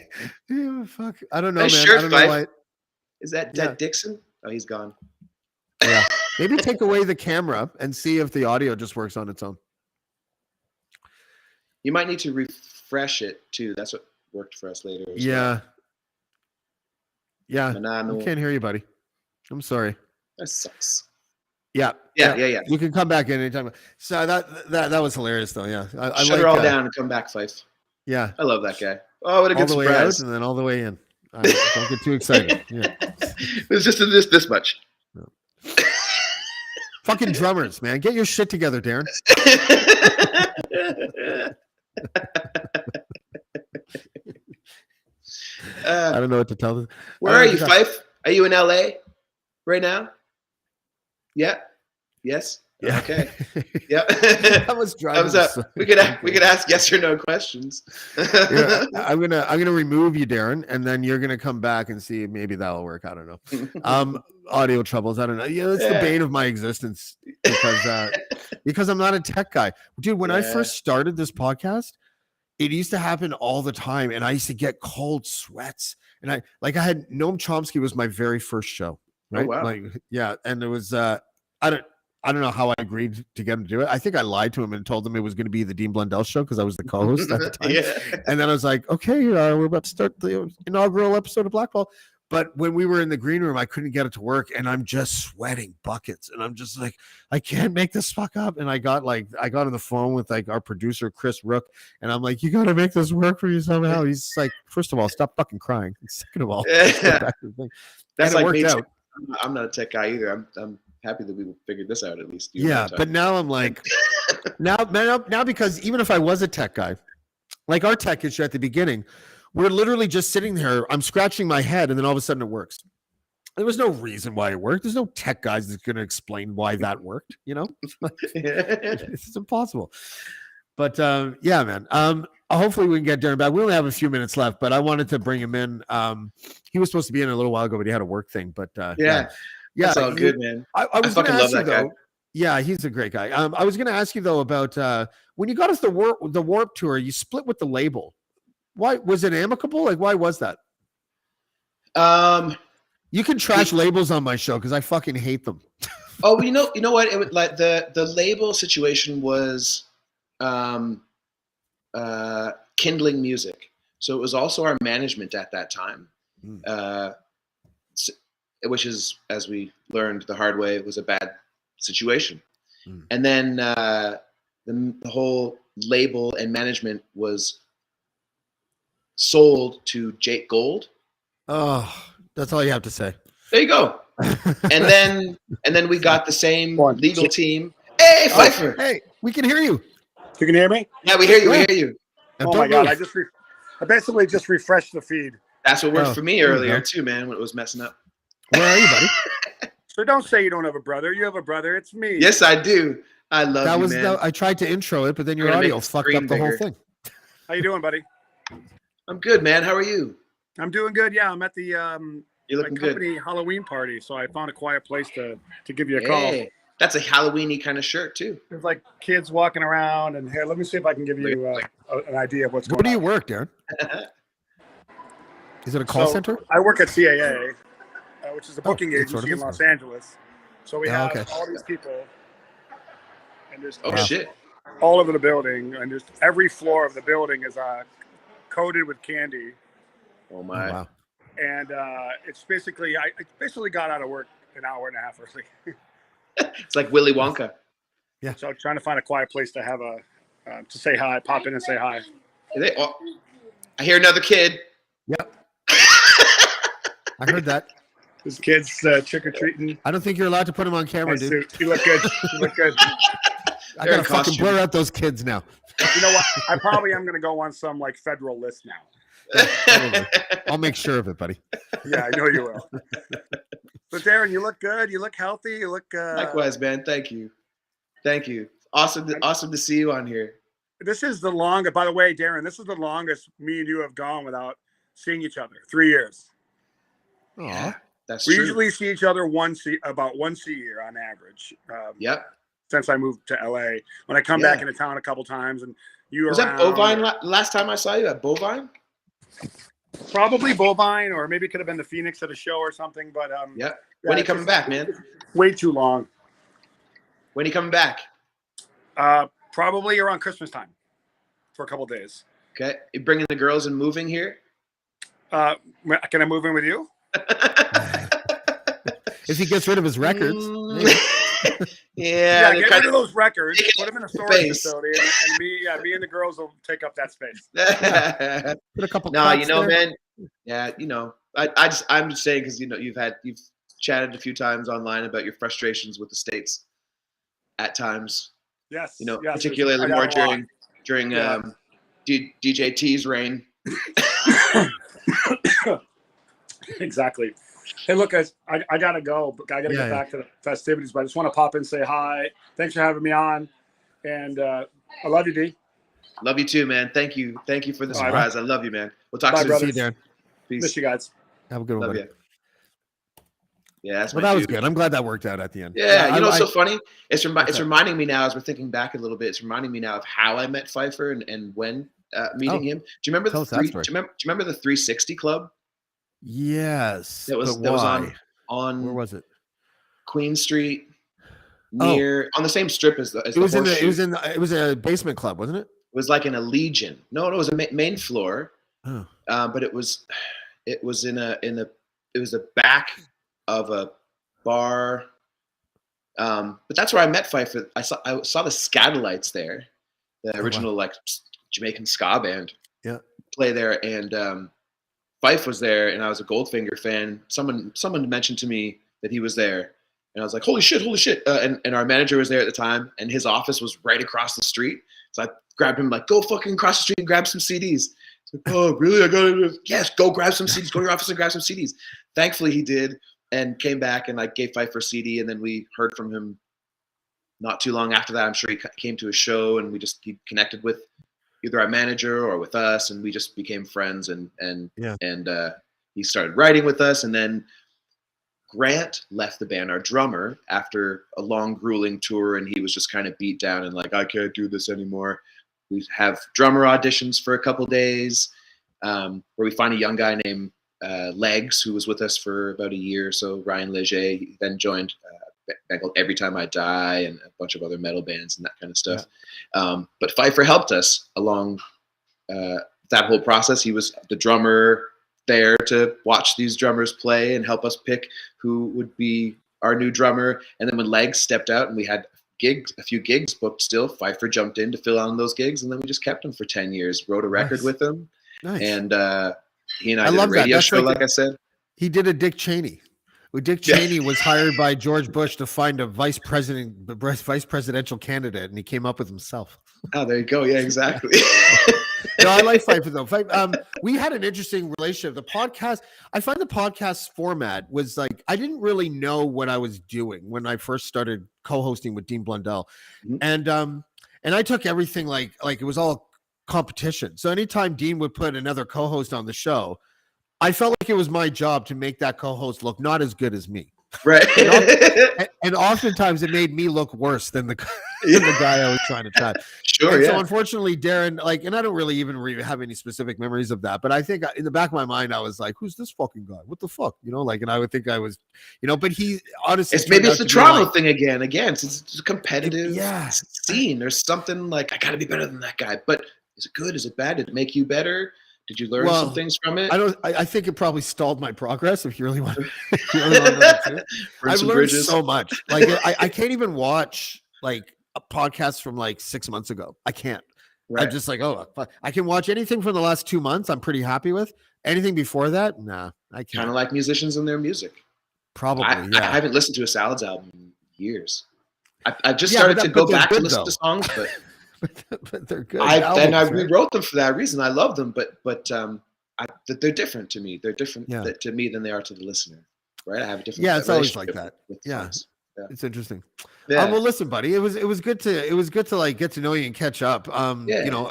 Speaker 2: Yeah, fuck. I don't know,
Speaker 3: nice
Speaker 2: man.
Speaker 3: Shirt,
Speaker 2: I don't know why.
Speaker 3: Is that Dixon? Oh, he's gone.
Speaker 2: Yeah. Maybe take away the camera and see if the audio just works on its own.
Speaker 3: You might need to refresh it too. That's what worked for us later.
Speaker 2: Yeah.
Speaker 3: Well.
Speaker 2: Yeah. I can't hear you, buddy. I'm sorry.
Speaker 3: That sucks.
Speaker 2: Yeah. You can come back in anytime. So that was hilarious though. Yeah. I
Speaker 3: shut her all down and come back, Fife.
Speaker 2: Yeah.
Speaker 3: I love that guy. Oh, what a good surprise.
Speaker 2: All the way out and then all the way in. Don't get too excited. Yeah.
Speaker 3: It was just this much.
Speaker 2: No. Fucking drummers, man. Get your shit together, Darren. I don't know what to tell them.
Speaker 3: Where are you, Fife? Are you in LA right now? Yeah. Yes.
Speaker 2: Yeah.
Speaker 3: Okay. Yeah.
Speaker 2: I was driving.
Speaker 3: We could ask yes or no questions.
Speaker 2: Yeah, I'm gonna remove you, Darren, and then you're gonna come back and see if maybe that'll work. I don't know. Audio troubles. I don't know. Yeah, it's the bane of my existence because I'm not a tech guy, dude. When I first started this podcast, it used to happen all the time, and I used to get cold sweats. And I had Noam Chomsky was my very first show, right?
Speaker 3: Oh, wow.
Speaker 2: And it was I don't know how I agreed to get him to do it. I think I lied to him and told him it was going to be the Dean Blundell show because I was the co-host at the time. And then I was like, okay, we're about to start the inaugural episode of Blackballed. But when we were in the green room, I couldn't get it to work, and I'm just sweating buckets, and I'm just like, I can't make this fuck up. And I got on the phone with our producer Chris Rook, and I'm like, you got to make this work for you somehow. He's like, first of all, stop fucking crying. Second of all, back to the thing.
Speaker 3: That's like
Speaker 2: worked out.
Speaker 3: I'm not a tech guy either. I'm happy that we figured this out at least.
Speaker 2: Yeah, but now I'm like, now because even if I was a tech guy, like our tech issue at the beginning, we're literally just sitting there. I'm scratching my head, and then all of a sudden it works. There was no reason why it worked. There's no tech guys that's going to explain why that worked. You know, it's impossible. But yeah, man. Hopefully we can get Darren back. We only have a few minutes left, but I wanted to bring him in. He was supposed to be in a little while ago, but he had a work thing. But
Speaker 3: yeah, that's all good, man.
Speaker 2: I was going to ask you though.
Speaker 3: Guy.
Speaker 2: Yeah, he's a great guy. I was going to ask you though about when you got us the Warp Tour, you split with the label. Why was it amicable? Like, why was that? You can trash labels on my show because I fucking hate them.
Speaker 3: Oh, you know what? It was like the label situation was Kindling Music, so it was also our management at that time, which is, as we learned the hard way, it was a bad situation. And then the whole label and management was sold to Jake Gold.
Speaker 2: Oh, that's all you have to say.
Speaker 3: There you go. and then we got the same legal team. Hey, Pfeiffer.
Speaker 2: Hey, we can hear you.
Speaker 4: You can hear me?
Speaker 3: Yeah, we hear you. We hear you.
Speaker 4: Oh my God! I basically just refreshed the feed.
Speaker 3: That's what worked for me earlier too, man. When it was messing up.
Speaker 2: Where are you, buddy?
Speaker 4: So don't say you don't have a brother. You have a brother. It's me.
Speaker 3: Yes, I do. I love you, man.
Speaker 2: I tried to intro it, but then your audio fucked up the whole thing.
Speaker 4: How you doing, buddy?
Speaker 3: I'm good, man. How are you?
Speaker 4: I'm doing good. Yeah, I'm at the
Speaker 3: You're looking
Speaker 4: company
Speaker 3: good.
Speaker 4: Halloween party, so I found a quiet place to give you a call.
Speaker 3: That's a Halloween-y kind of shirt too.
Speaker 4: There's like kids walking around, and here, let me see if I can give you an idea of what's going on.
Speaker 2: Where do you work, Darren? Is it a call center?
Speaker 4: I work at CAA, which is a booking agency in Los Angeles. So we have all these people, and there's
Speaker 3: shit
Speaker 4: all over the building, and just every floor of the building is coated with candy.
Speaker 3: Oh my!
Speaker 2: Oh, wow.
Speaker 4: and it's basically I basically got out of work an hour and a half early.
Speaker 3: It's like Willy Wonka.
Speaker 2: Yeah.
Speaker 4: So trying to find a quiet place to have to say hi, pop in and say hi.
Speaker 3: I hear another kid.
Speaker 2: Yep. I heard that.
Speaker 4: This kid's trick or treating.
Speaker 2: I don't think you're allowed to put him on camera, dude.
Speaker 4: You look good. You look good.
Speaker 2: I gotta fucking blur out those kids now.
Speaker 4: You know what? I probably am gonna go on some like federal list now.
Speaker 2: Yeah, I'll make sure of it, buddy.
Speaker 4: Yeah, I know you will. But Darren, you look good. You look healthy. You look.
Speaker 3: Likewise, man. Thank you. Awesome to see you on here.
Speaker 4: This is the longest. By the way, Darren, this is the longest me and you have gone without seeing each other. 3 years.
Speaker 3: Yeah, that's
Speaker 4: we
Speaker 3: true.
Speaker 4: usually see each other about once a year on average.
Speaker 3: Yep.
Speaker 4: Since I moved to LA, when I come back into town a couple times, and you
Speaker 3: was that Bovine last time I saw you at Bovine?
Speaker 4: Probably Bovine, or maybe it could have been the Phoenix at a show or something. But
Speaker 3: yeah. When are you coming back, man?
Speaker 4: Way too long.
Speaker 3: When are you coming back?
Speaker 4: Probably around Christmas time for a couple of days.
Speaker 3: Okay. You bringing the girls and moving here?
Speaker 4: Can I move in with you?
Speaker 2: If he gets rid of his records.
Speaker 3: Yeah,
Speaker 4: get rid of those records, put them in a storage facility, and me and the girls will take up that space.
Speaker 2: Put a couple.
Speaker 3: No, you know, there. Man. Yeah, you know, I'm just saying because you know you've chatted a few times online about your frustrations with the States at times.
Speaker 4: Yes.
Speaker 3: You know,
Speaker 4: yes,
Speaker 3: particularly more during DJ T's reign.
Speaker 4: Exactly. Hey, look, guys, I gotta go. I gotta get back to the festivities, but I just want to pop in and say hi. Thanks for having me on, and I love you, D.
Speaker 3: Love you too, man. Thank you for the surprise. I love you, man. We'll talk soon.
Speaker 4: Brother.
Speaker 2: See you, Darren.
Speaker 3: Peace.
Speaker 4: Miss you guys.
Speaker 2: Have a good one.
Speaker 3: Love you. Yeah, that's
Speaker 2: that was good. I'm glad that worked out at the end.
Speaker 3: Yeah, you know what's so funny? It's reminding me now as we're thinking back a little bit. It's reminding me now of how I met Pfeiffer and when meeting him. Do you remember do you remember the 360 Club?
Speaker 2: Yes.
Speaker 3: That was on
Speaker 2: where was it?
Speaker 3: Queen Street, on the same strip as the. It
Speaker 2: was a basement club, wasn't it?
Speaker 3: It was like in a Legion. No, it was a main floor.
Speaker 2: Oh.
Speaker 3: But it was the back of a bar. But that's where I met Pfeiffer. I saw the Scatolites there, the original like Jamaican ska band.
Speaker 2: Yeah. Play
Speaker 3: there, and Fife was there, and I was a Goldfinger fan. Someone mentioned to me that he was there, and I was like, holy shit. And our manager was there at the time, and his office was right across the street. So I grabbed him, like, go fucking across the street and grab some CDs. Like, oh, really? I gotta yes, go grab some CDs. Go to your office and grab some CDs. Thankfully, he did, and came back and like gave Pfeiffer a CD, and then we heard from him not too long after that. I'm sure he came to a show, and he connected with either our manager or with us, and we just became friends. And he started writing with us, and then Grant left the band, our drummer, after a long, grueling tour, and he was just kind of beat down and like, I can't do this anymore. We have drummer auditions for a couple days, where we find a young guy named Legs, who was with us for about a year or so, Ryan Leger. He then joined band called Every Time I Die and a bunch of other metal bands and that kind of stuff. Yeah. But Pfeiffer helped us along that whole process. He was the drummer there to watch these drummers play and help us pick who would be our new drummer. And then when Legs stepped out and we had a few gigs booked still, Pfeiffer jumped in to fill on those gigs, and then we just kept him for 10 years, wrote a record with him.
Speaker 2: Nice.
Speaker 3: And he and I did a radio show, like I said.
Speaker 2: He did a Dick Cheney. Dick Cheney was hired by George Bush to find a vice presidential candidate, and he came up with himself.
Speaker 3: Oh, there you go. Yeah, exactly.
Speaker 2: No, I like Pfeiffer though. We had an interesting relationship. The podcast, I find the podcast format was like, I didn't really know what I was doing when I first started co-hosting with Dean Blundell. Mm-hmm. And I took everything like it was all competition. So anytime Dean would put another co-host on the show, I felt like it was my job to make that co-host look not as good as me.
Speaker 3: Right.
Speaker 2: and oftentimes it made me look worse than the guy I was trying to chat.
Speaker 3: Sure.
Speaker 2: So unfortunately, Darren, and I don't really even have any specific memories of that, but I think in the back of my mind, I was like, who's this fucking guy? What the fuck? And I would think I was, but he honestly,
Speaker 3: it's the Toronto thing again. It's a competitive scene. There's something like, I gotta be better than that guy, but is it good? Is it bad? Did it make you better? Did you learn some things from it?
Speaker 2: I think it probably stalled my progress. If you really want, if you really want to know the truth. I've learned bridges. So much. Like I can't even watch like a podcast from like 6 months ago. I can't. Right. I'm just like, I can watch anything from the last 2 months. I'm pretty happy with. Anything before that, nah, I can't.
Speaker 3: Kind of like musicians and their music.
Speaker 2: Probably.
Speaker 3: I haven't listened to a Salads album in years. I just started to go back to listen to songs, but.
Speaker 2: but they're good.
Speaker 3: I rewrote them for that reason. I love them, but they're different to me. They're different to me than they are to the listener, right? I have a different.
Speaker 2: Yeah, it's always like that. Yeah, it's interesting.
Speaker 3: Yeah.
Speaker 2: Well, listen, buddy, it was good to like get to know you and catch up. You know,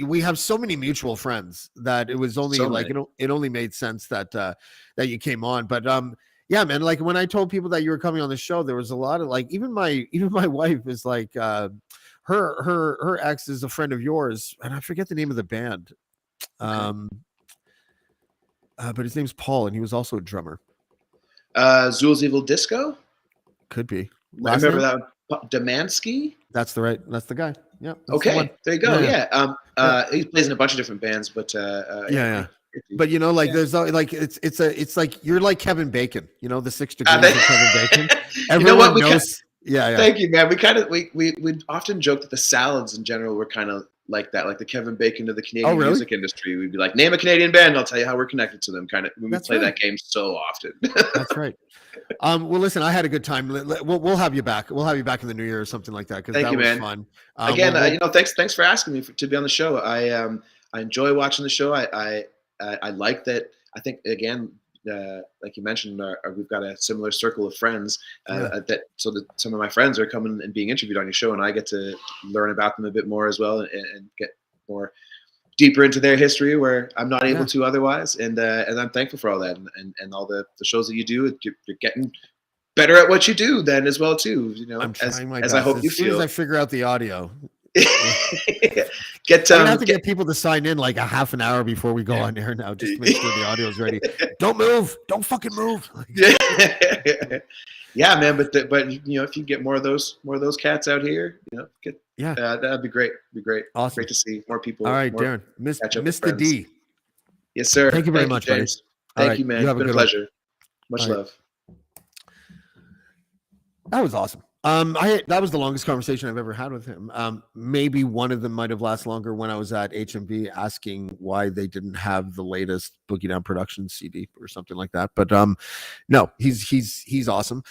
Speaker 2: we have so many mutual friends that it was only it only made sense that that you came on, but yeah, man, like when I told people that you were coming on the show, there was a lot of like even my wife is like. Her ex is a friend of yours, and I forget the name of the band. But his name's Paul, and he was also a drummer.
Speaker 3: Zool's Evil Disco?
Speaker 2: Could be.
Speaker 3: I remember that. Demansky?
Speaker 2: That's the guy. Yeah.
Speaker 3: Okay, there you go. Yeah. He plays in a bunch of different bands, but
Speaker 2: yeah. But you know, like there's like it's like you're like Kevin Bacon. You know, the 6 degrees of Kevin Bacon. Everyone knows. Yeah.
Speaker 3: Thank you, man. We often joke that the Salads in general were kind of like that, like the Kevin Bacon of the Canadian music industry. We'd be like, name a Canadian band, I'll tell you how we're connected to them. Kind of. We play that game so often.
Speaker 2: That's right. Well, listen, I had a good time. We'll have you back. We'll have you back in the new year or something like that because that was fun.
Speaker 3: Again, you know, thanks for asking me to be on the show. I enjoy watching the show. I like that. I think again. Like you mentioned, we've got a similar circle of friends that some of my friends are coming and being interviewed on your show, and I get to learn about them a bit more as well and get more deeper into their history where I'm not able to otherwise. And I'm thankful for all that and all the shows that you do. You're getting better at what you do then as well too. You know,
Speaker 2: I'm trying my best.
Speaker 3: I hope you feel.
Speaker 2: As soon as I figure out the audio.
Speaker 3: I
Speaker 2: have to get people to sign in like a half an hour before we go on air now, just to make sure the audio is ready. Don't move. Don't fucking move.
Speaker 3: Yeah, man. But you know, if you get more of those cats out here, you know, that'd be great. Be great.
Speaker 2: Awesome.
Speaker 3: Great to see more people.
Speaker 2: All right, Darren, Mr. D.
Speaker 3: Yes, sir.
Speaker 2: Thank you very much,
Speaker 3: James. Thank you, man. It's been a pleasure. Much love.
Speaker 2: That was awesome. That was the longest conversation I've ever had with him. Maybe one of them might have lasted longer when I was at HMV asking why they didn't have the latest Boogie Down Productions CD or something like that. But no, he's awesome.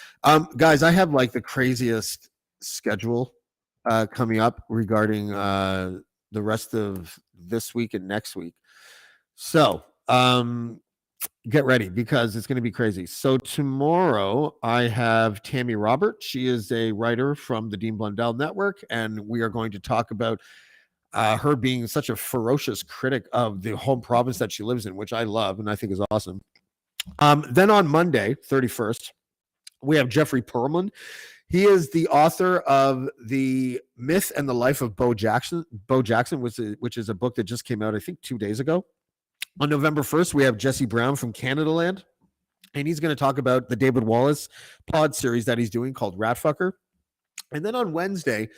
Speaker 2: Guys, I have like the craziest schedule coming up regarding the rest of this week and next week. So get ready because it's going to be crazy. So tomorrow I have Tammy Robert. She is a writer from the Dean Blundell Network, and we are going to talk about her being such a ferocious critic of the home province that she lives in, which I love and I think is awesome. Then on Monday, 31st, we have Jeffrey Perlman. He is the author of The Myth and the Life of Bo Jackson, which is a book that just came out, I think, 2 days ago. On November 1st, we have Jesse Brown from Canada Land, and he's going to talk about the David Wallace pod series that he's doing called Ratfucker. And then on Wednesday,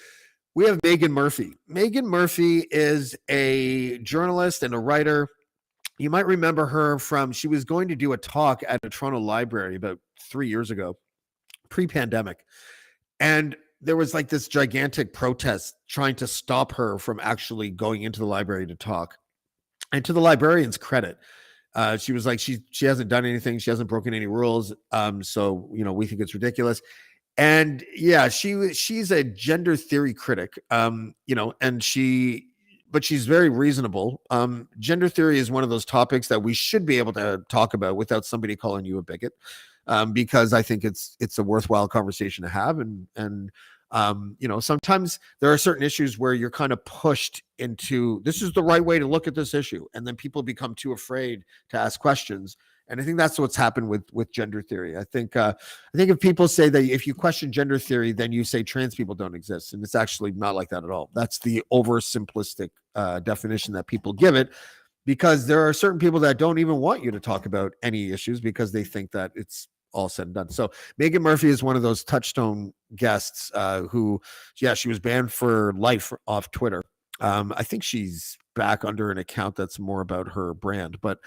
Speaker 2: we have Megan Murphy. Megan Murphy is a journalist and a writer. You might remember her she was going to do a talk at a Toronto library about 3 years ago, pre-pandemic. And there was like this gigantic protest trying to stop her from actually going into the library to talk. And to the librarian's credit, she was like, she hasn't done anything. She hasn't broken any rules. So, you know, we think it's ridiculous. And yeah, she's a gender theory critic, you know, but she's very reasonable. Gender theory is one of those topics that we should be able to talk about without somebody calling you a bigot, because I think it's a worthwhile conversation to have. And you know, sometimes there are certain issues where you're kind of pushed into this is the right way to look at this issue, and then people become too afraid to ask questions. And I think that's what's happened with gender theory. I think if people say that if you question gender theory, then you say trans people don't exist, and it's actually not like that at all. That's the oversimplistic definition that people give it, because there are certain people that don't even want you to talk about any issues because they think that it's all said and done. So Megan Murphy is one of those touchstone guests who, she was banned for life off Twitter I think she's back under an account that's more about her brand. But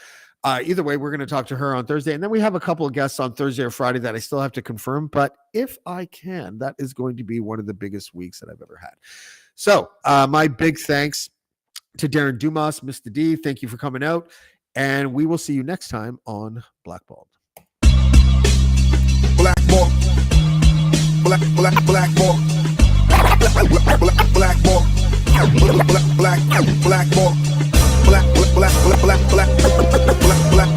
Speaker 2: either way, we're going to talk to her on Thursday. And then we have a couple of guests on Thursday or Friday that I still have to confirm. But if I can, that is going to be one of the biggest weeks that I've ever had. So my big thanks to Darren Dumas, Mista D. Thank you for coming out. And we will see you next time on Blackballed.
Speaker 1: Blackballed. Blackballed. Blackballed. Blackballed. Blackballed. Black.